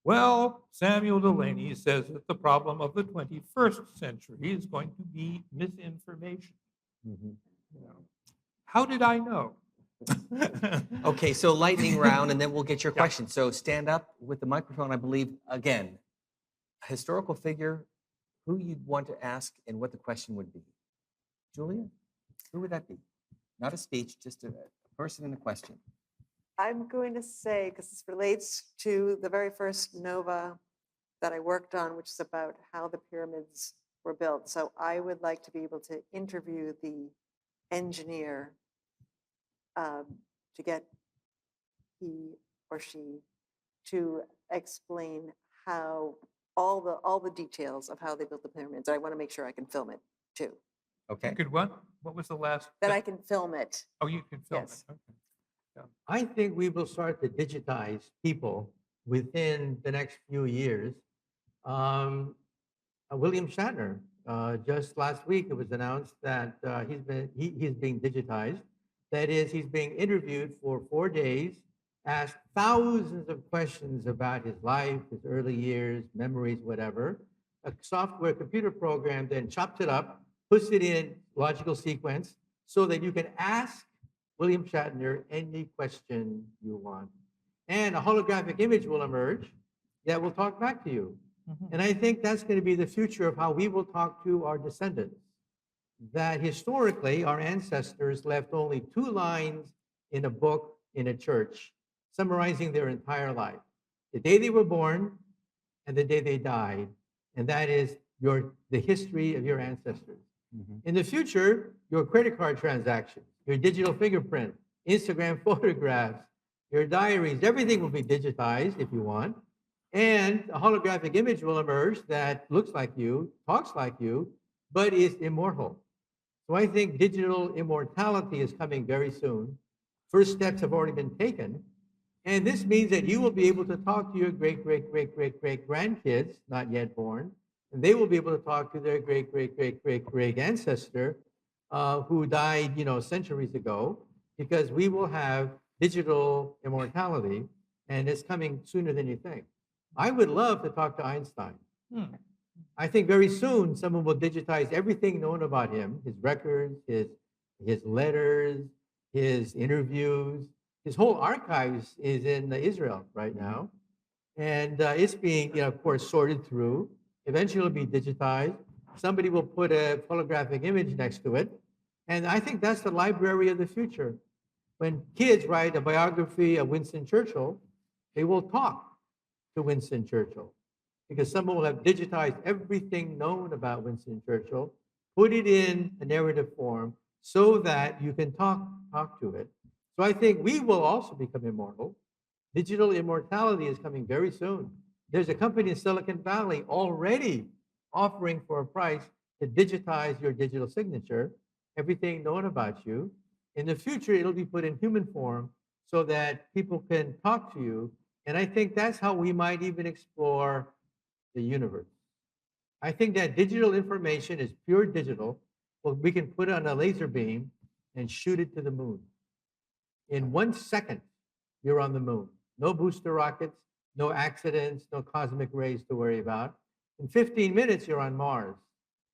Well, Samuel Delany says that the problem of the 21st century is going to be misinformation. How did I know? Okay, so lightning round, and then we'll get your question. So stand up with the microphone. I believe, again, a historical figure, who you'd want to ask and what the question would be. Julia, who would that be? Not a speech, just a person and a question. I'm going to say, because this relates to the very first NOVA that I worked on, which is about how the pyramids were built. So I would like to be able to interview the engineer to get he or she to explain how all the details of how they built the pyramids. I want to make sure I can film it too. Okay. Good one. What was the last? That I can film it. Oh, you can film Yes. it. Okay. I think we will start to digitize people within the next few years. William Shatner, just last week it was announced that he's being digitized. That is, he's being interviewed for 4 days, asked thousands of questions about his life, his early years, memories, whatever. A software computer program then chops it up, puts it in logical sequence so that you can ask William Shatner any question you want. And a holographic image will emerge that will talk back to you. And I think that's going to be the future of how we will talk to our descendants. That historically, our ancestors left only 2 lines in a book in a church, summarizing their entire life. The day they were born and the day they died. And that is the history of your ancestors. In the future, your credit card transactions, your digital fingerprint, Instagram photographs, your diaries, everything will be digitized if you want. And a holographic image will emerge that looks like you, talks like you, but is immortal. So I think digital immortality is coming very soon. First steps have already been taken. And this means that you will be able to talk to your great-great-great-great-great-grandkids, not yet born, and they will be able to talk to their great-great-great-great-great ancestor who died, centuries ago, because we will have digital immortality, and it's coming sooner than you think. I would love to talk to Einstein. I think very soon someone will digitize everything known about him, his records, his letters, his interviews. His whole archives is in Israel right now. And it's being, of course, sorted through. Eventually it'll be digitized. Somebody will put a holographic image next to it. And I think that's the library of the future. When kids write a biography of Winston Churchill, they will talk to Winston Churchill, because someone will have digitized everything known about Winston Churchill, put it in a narrative form so that you can talk to it. So I think we will also become immortal. Digital immortality is coming very soon. There's a company in Silicon Valley already offering for a price to digitize your digital signature, everything known about you. In the future, it'll be put in human form so that people can talk to you. And I think that's how we might even explore the universe. I think that digital information is pure digital. Well, we can put it on a laser beam and shoot it to the moon. In 1 second, you're on the moon. No booster rockets, no accidents, no cosmic rays to worry about. In 15 minutes, you're on Mars.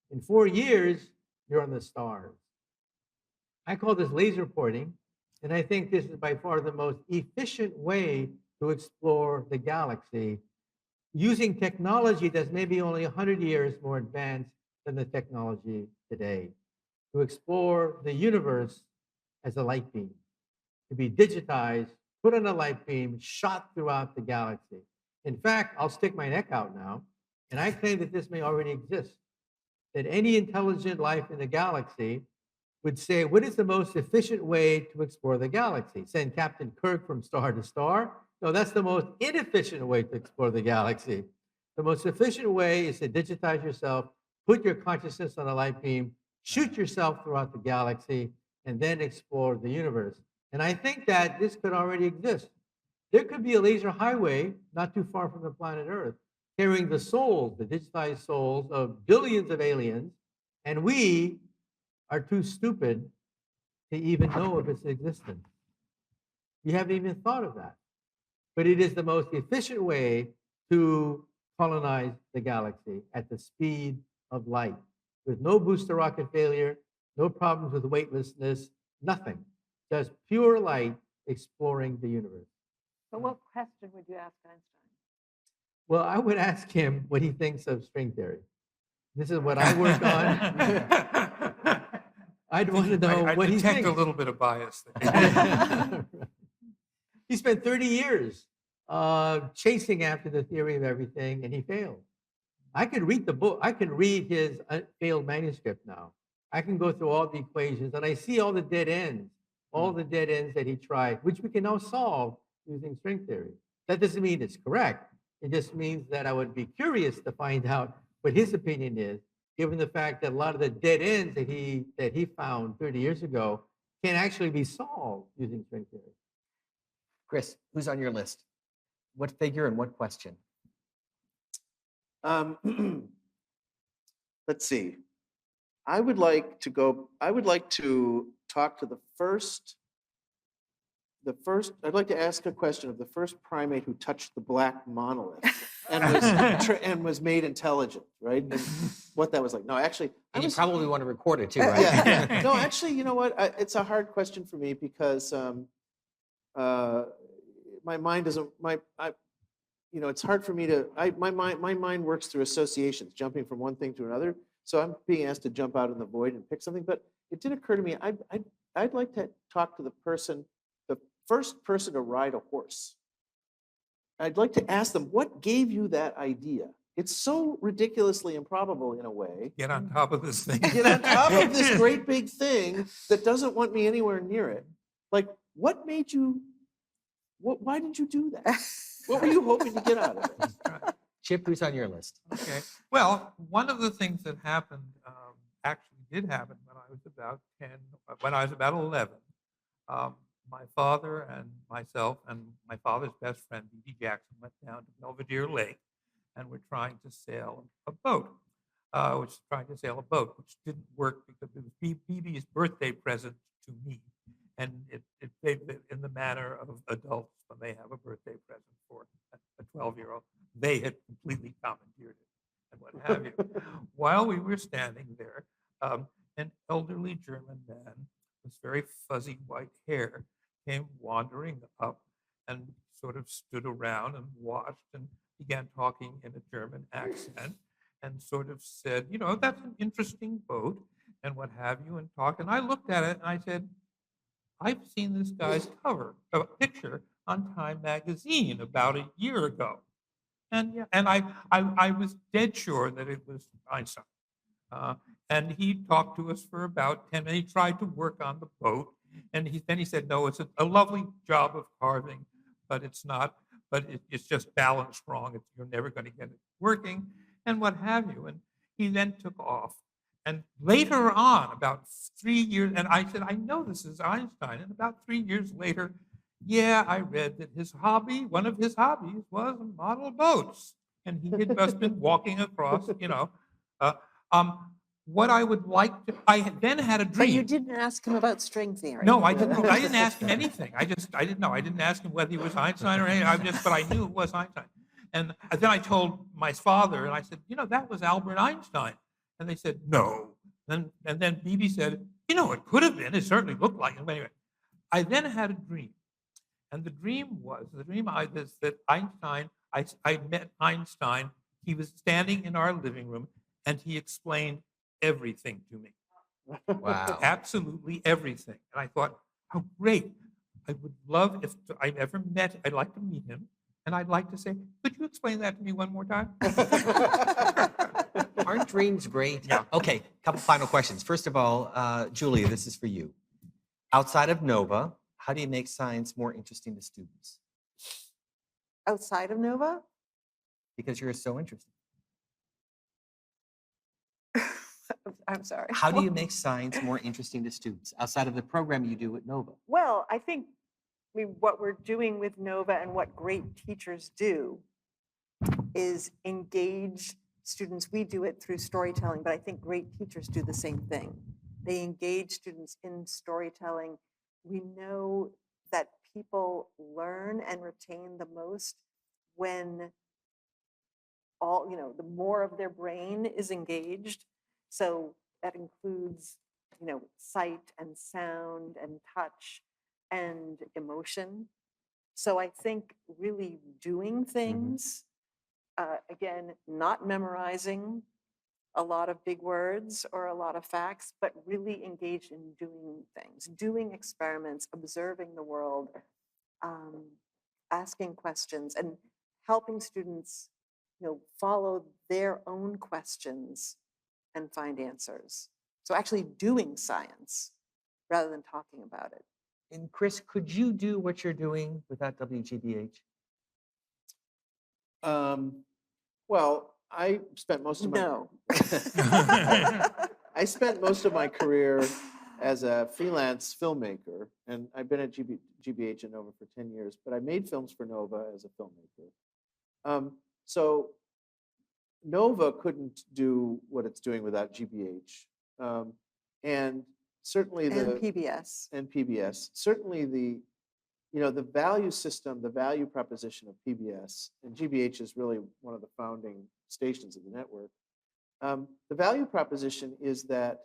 In 4 years, you're on the stars. I call this laser porting, and I think this is by far the most efficient way to explore the galaxy using technology that's maybe only 100 years more advanced than the technology today, to explore the universe as a light beam, to be digitized, put on a light beam, shot throughout the galaxy. In fact, I'll stick my neck out now, and I claim that this may already exist, that any intelligent life in the galaxy would say, what is the most efficient way to explore the galaxy? Send Captain Kirk from star to star? No, that's the most inefficient way to explore the galaxy. The most efficient way is to digitize yourself, put your consciousness on a light beam, shoot yourself throughout the galaxy, and then explore the universe. And I think that this could already exist. There could be a laser highway not too far from the planet Earth, carrying the souls, the digitized souls of billions of aliens, and we are too stupid to even know of its existence. We haven't even thought of that. But it is the most efficient way to colonize the galaxy at the speed of light, with no booster rocket failure, no problems with weightlessness, nothing. Just pure light exploring the universe. But what question would you ask Einstein? Well, I would ask him what he thinks of string theory. This is what I work on. I'd want to know I what he detect thinks. a little bit of bias there. He spent 30 years chasing after the theory of everything, and he failed. I could read the book. I can read his failed manuscript now. I can go through all the equations, and I see all the dead ends that he tried, which we can now solve using string theory. That doesn't mean it's correct. It just means that I would be curious to find out what his opinion is, given the fact that a lot of the dead ends that he found 30 years ago can actually be solved using string theory. Chris, who's on your list? What figure and what question? Let's see. I would like to talk to I'd like to ask a question of the first primate who touched the black monolith and was made intelligent, right? And what that was like. No, actually, And you probably want to record it too, right? yeah. No, actually, you know what? It's a hard question for me because my mind doesn't. It's hard for me to. My mind works through associations, jumping from one thing to another. So I'm being asked to jump out in the void and pick something. But it did occur to me. I'd like to talk to the first person to ride a horse. I'd like to ask them, what gave you that idea? It's so ridiculously improbable in a way. Get on top of this thing. Get on top of this great big thing that doesn't want me anywhere near it. Like, what made you, why did you do that? What were you hoping to get out of it? Chip, who's on your list? Okay. Well, one of the things that happened, actually did happen when I was about 10, when I was about 11. My father and myself and my father's best friend, B.B. Jackson, went down to Belvedere Lake and were trying to sail a boat, which didn't work because it was B.B.'s birthday present to me. And it in the manner of adults when they have a birthday present for a 12-year-old, they had completely commandeered it and what have you. While we were standing there, an elderly German man with very fuzzy white hair came wandering up and sort of stood around and watched and began talking in a German accent and sort of said, that's an interesting boat and what have you, and talk. And I looked at it and I said, I've seen this guy's picture on Time magazine about a year ago. And I was dead sure that it was Einstein. And he talked to us for about 10 minutes. He tried to work on the boat. And then he said, no, it's a lovely job of carving, but it's not. but it's just balanced wrong. You're never going to get it working, and what have you. And he then took off. And later on, about 3 years, and I said, I know this is Einstein. And about 3 years later, yeah, I read that one of his hobbies was model boats. And he had just been walking across, what I would like to, I then had a dream. But you didn't ask him about string theory. No, I didn't. I didn't ask him anything. I didn't know. I didn't ask him whether he was Einstein or anything. But I knew it was Einstein. And then I told my father, and I said, that was Albert Einstein. And they said, no. And then Bibi said, it could have been. It certainly looked like him. But anyway, I then had a dream. And the dream was that Einstein, I met Einstein. He was standing in our living room, and he explained everything to me. Wow. Absolutely everything. And I thought, how great. I would love, if I ever met, I'd like to meet him. And I'd like to say, could you explain that to me one more time? Aren't dreams great? Yeah. Okay, couple final questions. First of all, Julia, this is for you. Outside of NOVA, how do you make science more interesting to students? Outside of NOVA? Because you're so interested. I'm sorry. How do you make science more interesting to students outside of the program you do at NOVA? Well, I think what we're doing with NOVA and what great teachers do is engage students. We do it through storytelling, but I think great teachers do the same thing. They engage students in storytelling. We know that people learn and retain the most when the more of their brain is engaged. So that includes, sight and sound and touch and emotion. So I think really doing things, again, not memorizing a lot of big words or a lot of facts, but really engaged in doing things, doing experiments, observing the world, asking questions, and helping students, follow their own questions and find answers. So actually doing science rather than talking about it. And Chris, could you do what you're doing without WGBH? Well, I spent most of my No. I spent most of my career as a freelance filmmaker, and I've been at GBH and NOVA for 10 years, but I made films for NOVA as a filmmaker. So NOVA couldn't do what it's doing without GBH. And certainly And PBS. and PBS, certainly the value system, the value proposition of PBS, and GBH is really one of the founding stations of the network. The value proposition is that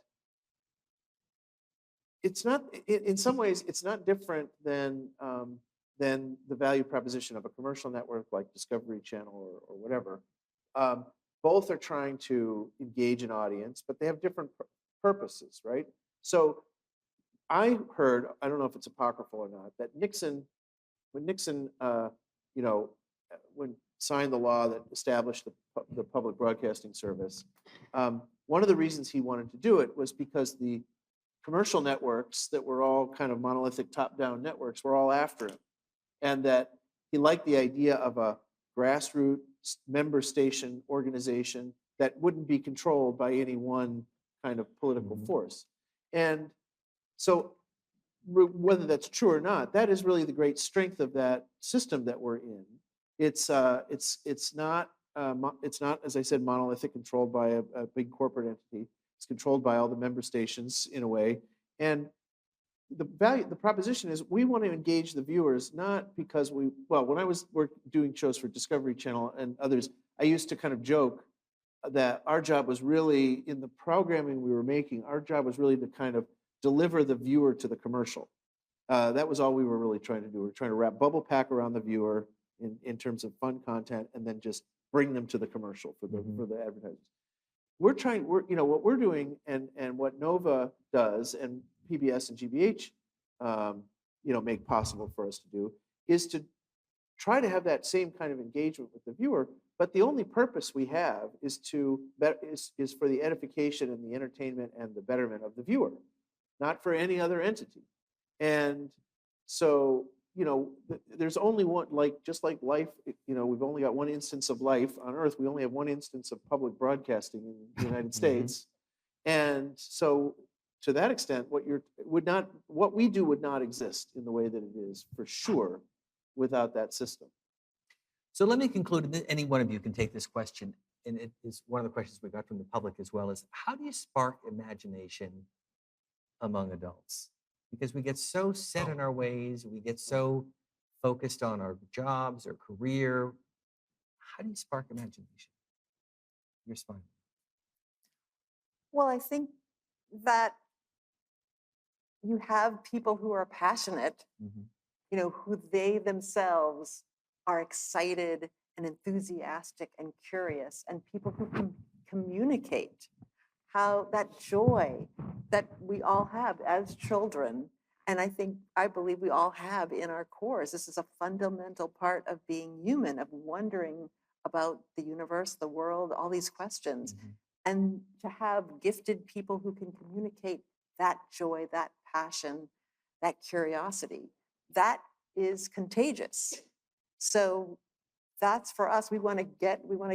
it's not, in some ways, it's not different than the value proposition of a commercial network like Discovery Channel or whatever. Both are trying to engage an audience, but they have different purposes, right? So I heard, I don't know if it's apocryphal or not, that when Nixon signed the law that established the public broadcasting service, one of the reasons he wanted to do it was because the commercial networks that were all kind of monolithic top-down networks were all after him, and that he liked the idea of a grassroots member station organization that wouldn't be controlled by any one kind of political force. And so whether that's true or not, that is really the great strength of that system that we're in. It's not, as I said, monolithic, controlled by a big corporate entity. It's controlled by all the member stations in a way. And the proposition is we want to engage the viewers, not because when I was doing shows for Discovery Channel and others, I used to kind of joke that our job was really, in the programming we were making, our job was really to kind of deliver the viewer to the commercial. That was all we were really trying to do. We were trying to wrap bubble pack around the viewer in terms of fun content, and then just bring them to the commercial for the advertisers. What we're doing and what NOVA does and PBS and GBH make possible for us to do is to try to have that same kind of engagement with the viewer, but the only purpose we have is for the edification and the entertainment and the betterment of the viewer, not for any other entity. And so there's only one, like, just like life, we've only got one instance of life on Earth. We only have one instance of public broadcasting in the United States. And so to that extent, what we do would not exist in the way that it is, for sure, without that system. So let me conclude, and any one of you can take this question, and it is one of the questions we got from the public as well, is how do you spark imagination among adults? Because we get so set in our ways, we get so focused on our jobs or career. How do you spark imagination? You're fine. Well, I think that you have people who are passionate, who they themselves are excited and enthusiastic and curious, and people who can communicate how that joy that we all have as children. And I believe we all have in our cores. This is a fundamental part of being human, of wondering about the universe, the world, all these questions. And to have gifted people who can communicate that joy, that passion, that curiosity, that is contagious. So that's for us. We want to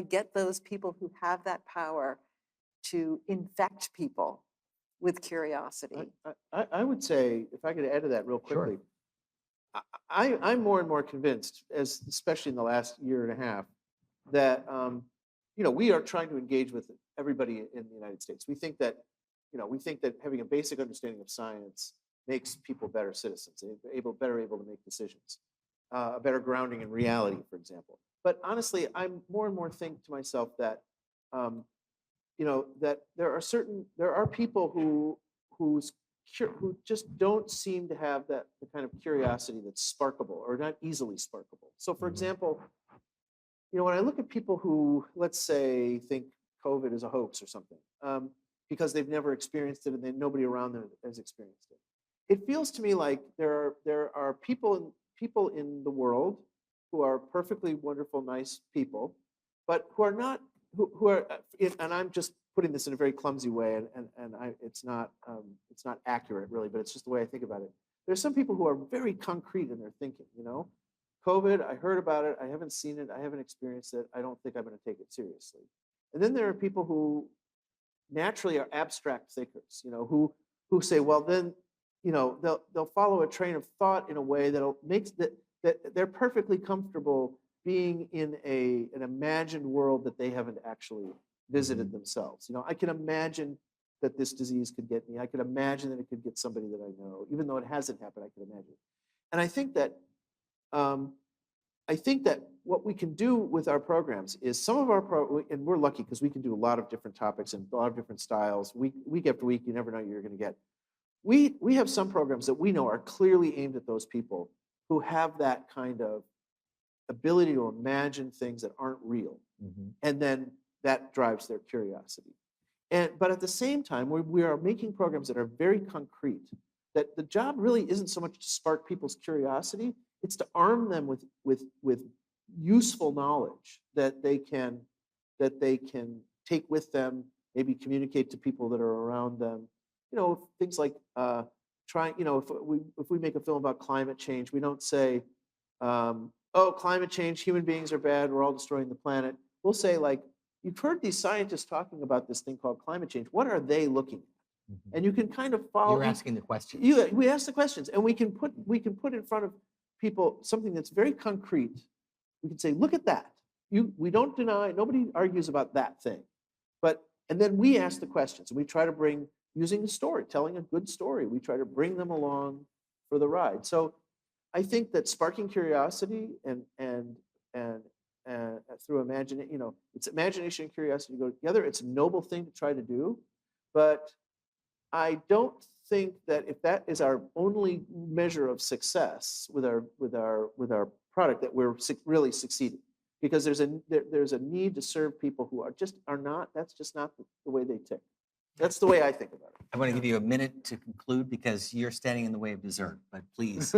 get those people who have that power to infect people with curiosity. I would say, if I could add to that real quickly, I'm more and more convinced, especially in the last year and a half, that we are trying to engage with everybody in the United States. We think that having a basic understanding of science makes people better citizens, better able to make decisions, a better grounding in reality, for example. But honestly, I'm more and more think to myself that that there are people who just don't seem to have the kind of curiosity that's sparkable or not easily sparkable. So, for example, when I look at people who, let's say, think COVID is a hoax or something, because they've never experienced it and nobody around them has experienced it, it feels to me like there are people in the world who are perfectly wonderful, nice people, but who are not, who are, and I'm just putting this in a very clumsy way, and it's not accurate really, but it's just the way I think about it. There's some people who are very concrete in their thinking. COVID, I heard about it, I haven't seen it, I haven't experienced it, I don't think I'm going to take it seriously. And then there are people who naturally are abstract thinkers, who say, well, then, they'll follow a train of thought in a way that they're perfectly comfortable being in an imagined world that they haven't actually visited themselves. I can imagine that this disease could get me. I could imagine that it could get somebody that I know, even though it hasn't happened. I could imagine. And I think that what we can do with our programs is some of our and we're lucky because we can do a lot of different topics and a lot of different styles. Week after week, you never know what you're going to get. We have some programs that we know are clearly aimed at those people who have that kind of ability to imagine things that aren't real, and then that drives their curiosity. But at the same time, we are making programs that are very concrete. That the job really isn't so much to spark people's curiosity; it's to arm them with useful knowledge that they can take with them, maybe communicate to people that are around them. Things like if we make a film about climate change, we don't say, oh, climate change, human beings are bad, we're all destroying the planet. We'll say, like, you've heard these scientists talking about this thing called climate change. What are they looking at? And you can kind of follow. You're asking the questions. We ask the questions, and we can put in front of people something that's very concrete. We can say, look at that. We don't deny, nobody argues about that thing. And then we ask the questions, and we try to bring, using the story, telling a good story, we try to bring them along for the ride. So I think that sparking curiosity and through it's imagination and curiosity go together. It's a noble thing to try to do, but I don't think that if that is our only measure of success with our product, that we're really succeeding, because there's a need to serve people who are not. That's just not the way they tick. That's the way I think about it. I want to give you a minute to conclude because you're standing in the way of dessert, but please.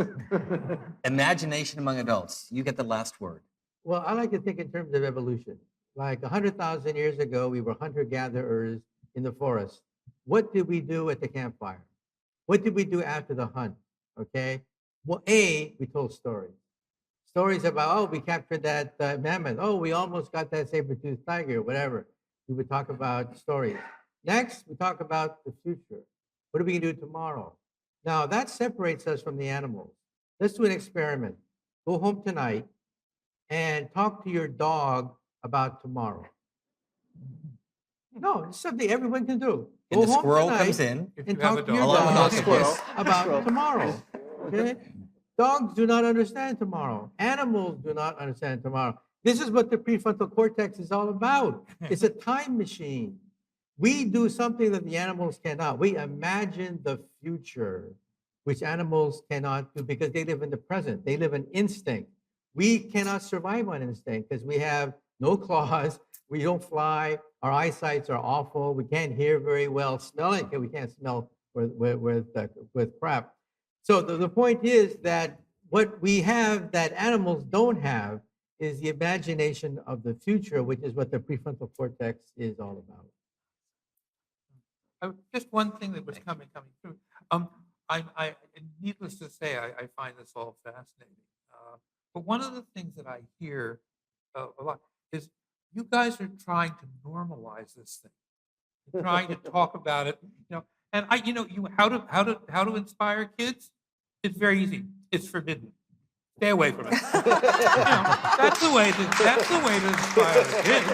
Imagination among adults. You get the last word. Well, I like to think in terms of evolution. Like 100,000 years ago, we were hunter-gatherers in the forest. What did we do at the campfire? What did we do after the hunt? Okay? Well, we told stories. Stories about, oh, we captured that mammoth. Oh, we almost got that saber-toothed tiger, whatever. We would talk about stories. Next, we talk about the future. What are we going to do tomorrow? Now, that separates us from the animals. Let's do an experiment. Go home tonight and talk to your dog about tomorrow. No, it's something everyone can do. And Go the home squirrel tonight comes in. If and you have talk a to your dog. Along with dog the squirrel. about tomorrow. Okay? Dogs do not understand tomorrow. Animals do not understand tomorrow. This is what the prefrontal cortex is all about. It's a time machine. We do something that the animals cannot. We imagine the future, which animals cannot do because they live in the present. They live in instinct. We cannot survive on instinct because we have no claws. We don't fly. Our eyesights are awful. We can't hear very well. Smelling, we can't smell with crap. So the point is that what we have that animals don't have is the imagination of the future, which is what the prefrontal cortex is all about. Just one thing that was coming through. I needless to say, I find this all fascinating. But one of the things that I hear a lot is you guys are trying to normalize this thing. You're trying to talk about it, And how to inspire kids? It's very easy. It's forbidden. Stay away from it. That's the way to inspire the kids.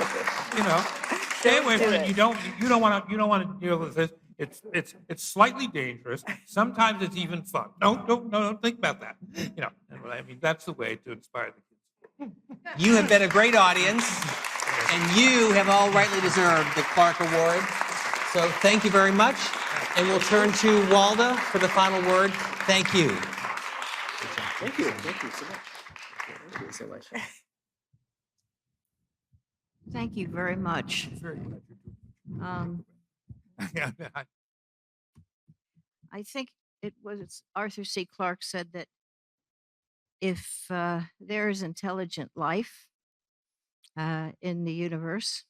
Stay away from it. You don't want to deal with this. It's slightly dangerous. Sometimes it's even fun. Don't think about that. That's the way to inspire the kids. You have been a great audience, and you have all rightly deserved the Clarke Award. So thank you very much. And we'll turn to Walda for the final word. Thank you. Thank you. Thank you so much. Thank you so much. Thank you very much. Very glad you're doing Um, it. I think it was Arthur C. Clarke said that if there is intelligent life in the universe,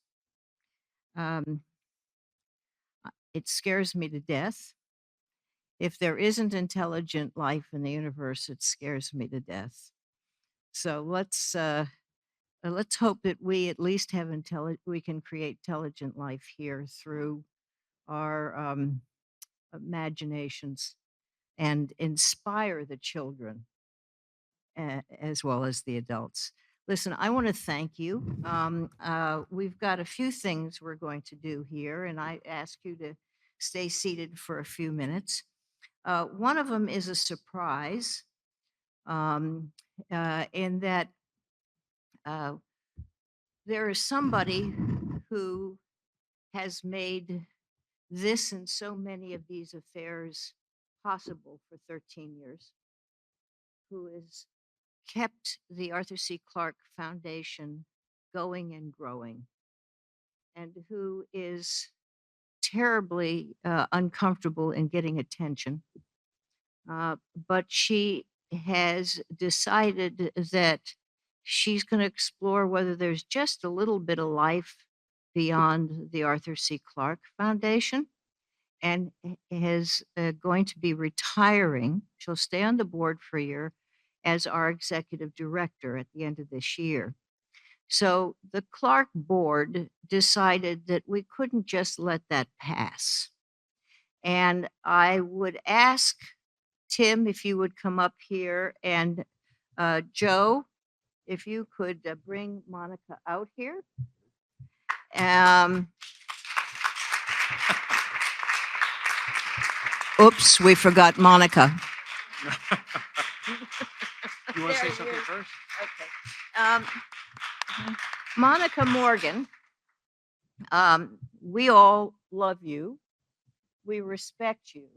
it scares me to death. If there isn't intelligent life in the universe, it scares me to death. So let's hope that we at least have we can create intelligent life here through our imaginations and inspire the children as well as the adults. Listen, I want to thank you. We've got a few things we're going to do here, and I ask you to stay seated for a few minutes. One of them is a surprise in that there is somebody who has made this and so many of these affairs possible for 13 years, who has kept the Arthur C. Clarke Foundation going and growing, and who is terribly uncomfortable in getting attention. But she has decided that she's going to explore whether there's just a little bit of life beyond the Arthur C. Clarke Foundation, and is going to be retiring. She'll stay on the board for a year as our executive director at the end of this year. So the Clarke board decided that we couldn't just let that pass. And I would ask Tim if you would come up here, and Joe, if you could bring Monica out here. Oops, we forgot Monica. You want to say There something you- first? Okay. Monica Morgan, we all love you. We respect you.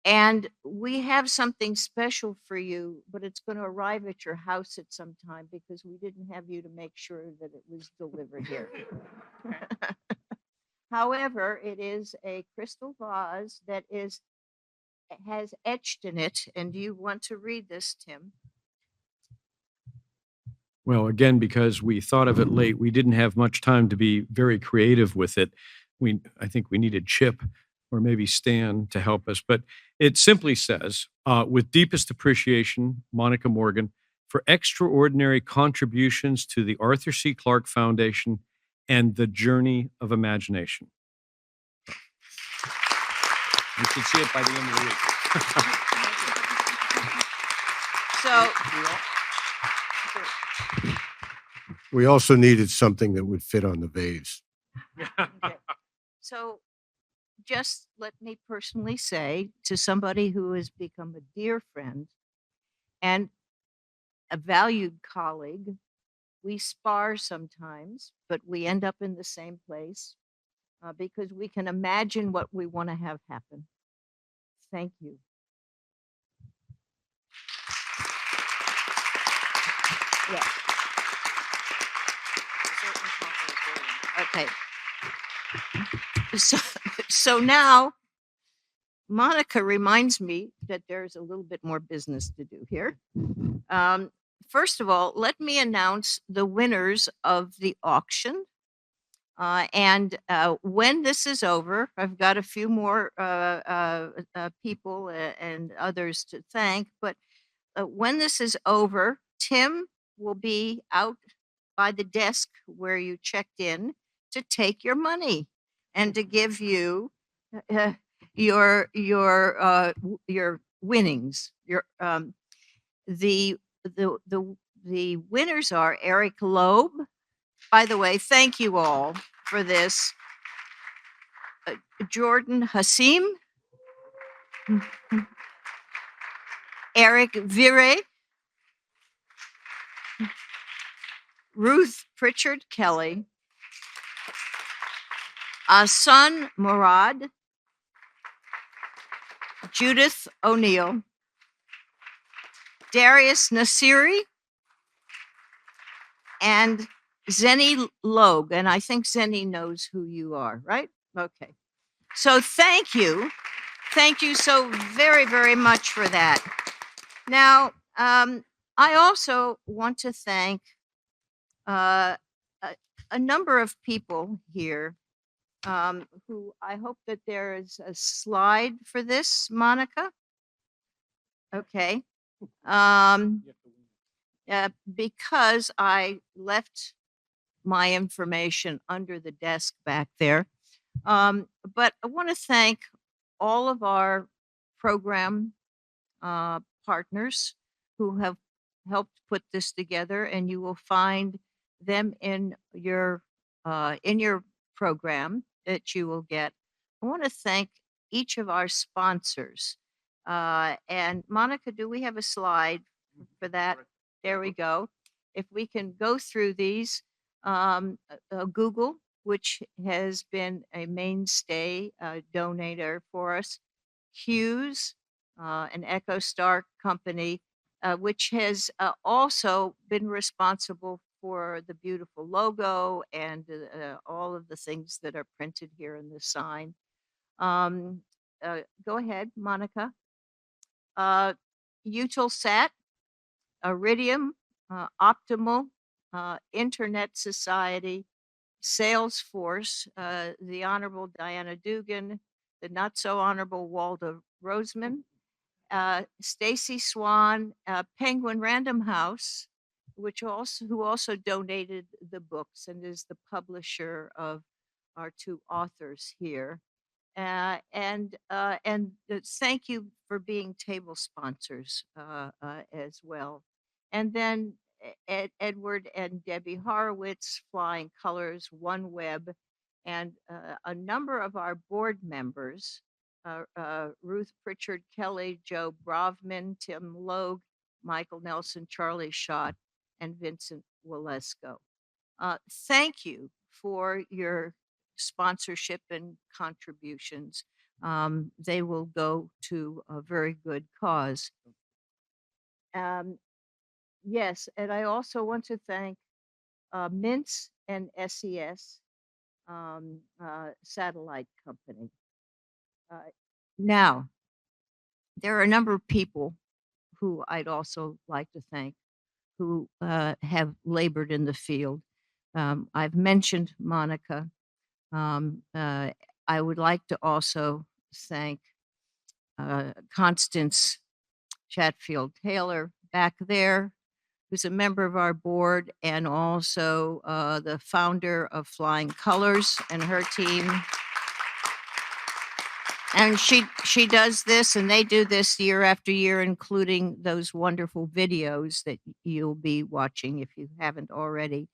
And we have something special for you, but it's going to arrive at your house at some time because we didn't have you to make sure that it was delivered here. However, it is a crystal vase that has etched in it. And do you want to read this, Tim? Well, again, because we thought of it late, we didn't have much time to be very creative with it. I think we needed Chip or maybe Stan to help us, but it simply says, with deepest appreciation, Monica Morgan, for extraordinary contributions to the Arthur C. Clarke Foundation and the journey of imagination. You should see it by the end of the week. So, We also needed something that would fit on the vase. okay. So just let me personally say to somebody who has become a dear friend and a valued colleague, we spar sometimes, but we end up in the same place because we can imagine what we want to have happen. Thank you. Yeah. Okay. So now Monica reminds me that there's a little bit more business to do here. First of all, let me announce the winners of the auction. And when this is over, I've got a few more people and others to thank. But when this is over, Tim will be out by the desk where you checked in to take your money and to give you your winnings. The winners are Eric Loeb. By the way, thank you all for this. Jordan Hassim, Eric Vire, Ruth Pritchard Kelly, Asan Murad, Judith O'Neill, Darius Nasiri, and Zenny Logue. And I think Zenny knows who you are, right? Okay. So thank you. Thank you so very, very much for that. Now, I also want to thank a number of people here who I hope that there is a slide for this, Monica. Okay. Because I left my information under the desk back there. But I want to thank all of our program partners who have helped put this together, and you will find them in your program that you will get. I want to thank each of our sponsors. And Monica, do we have a slide for that? There we go. If we can go through these, Google, which has been a mainstay donator for us, Hughes, an EchoStar company, which has also been responsible for the beautiful logo and all of the things that are printed here in the sign. Go ahead, Monica. Eutelsat, Iridium, Optimal, Internet Society, Salesforce, the Honorable Diana Dugan, the not so Honorable Walter Roseman, Stacy Swan, Penguin Random House, who also donated the books and is the publisher of our two authors here. And thank you for being table sponsors as well. And then Edward and Debbie Horowitz, Flying Colors, OneWeb, and a number of our board members, Ruth Pritchard Kelly, Joe Brovman, Tim Logue, Michael Nelson, Charlie Schott, and Vincent Walesko. Thank you for your sponsorship and contributions. They will go to a very good cause. Yes, and I also want to thank Mintz and SES Satellite Company. Now, there are a number of people who I'd also like to thank who have labored in the field. I've mentioned Monica. I would like to also thank Constance Chatfield Taylor back there, who's a member of our board and also the founder of Flying Colors and her team. And she does this, and they do this year after year, including those wonderful videos that you'll be watching if you haven't already.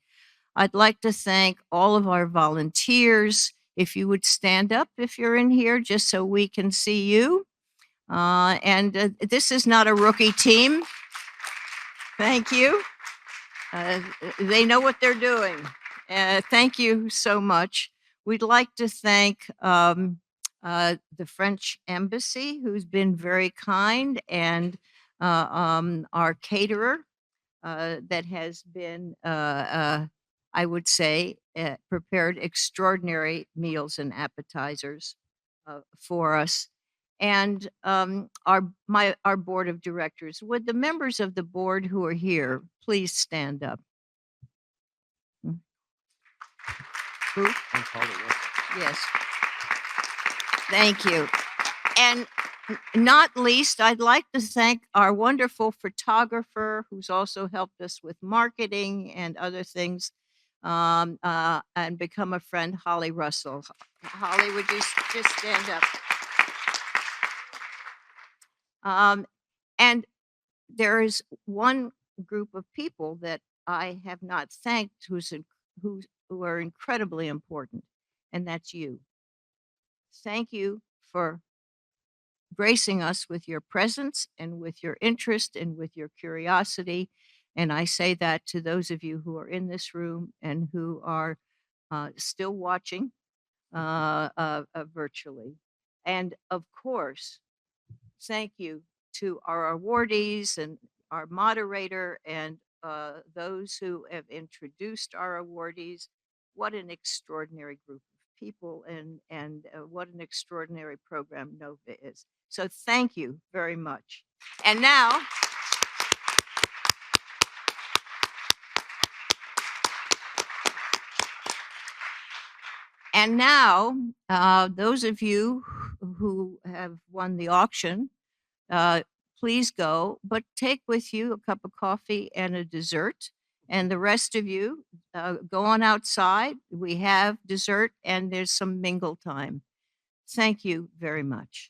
I'd like to thank all of our volunteers. If you would stand up if you're in here, just so we can see you. This is not a rookie team. Thank you. They know what they're doing. Thank you so much. We'd like to thank the French Embassy, who's been very kind, and our caterer that has been, I would say, prepared extraordinary meals and appetizers for us. And our board of directors. Would the members of the board who are here please stand up? Who? Yes. Thank you. And not least, I'd like to thank our wonderful photographer who's also helped us with marketing and other things, and become a friend, Holly Russell. Holly, would you just stand up? And there is one group of people that I have not thanked who are incredibly important, and that's you. Thank you for gracing us with your presence and with your interest and with your curiosity. And I say that to those of you who are in this room and who are still watching virtually. And of course, thank you to our awardees and our moderator and those who have introduced our awardees. What an extraordinary group of people, and what an extraordinary program NOVA is. So thank you very much. And now, those of you who have won the auction, please go, but take with you a cup of coffee and a dessert. And the rest of you, go on outside. We have dessert and there's some mingle time. Thank you very much.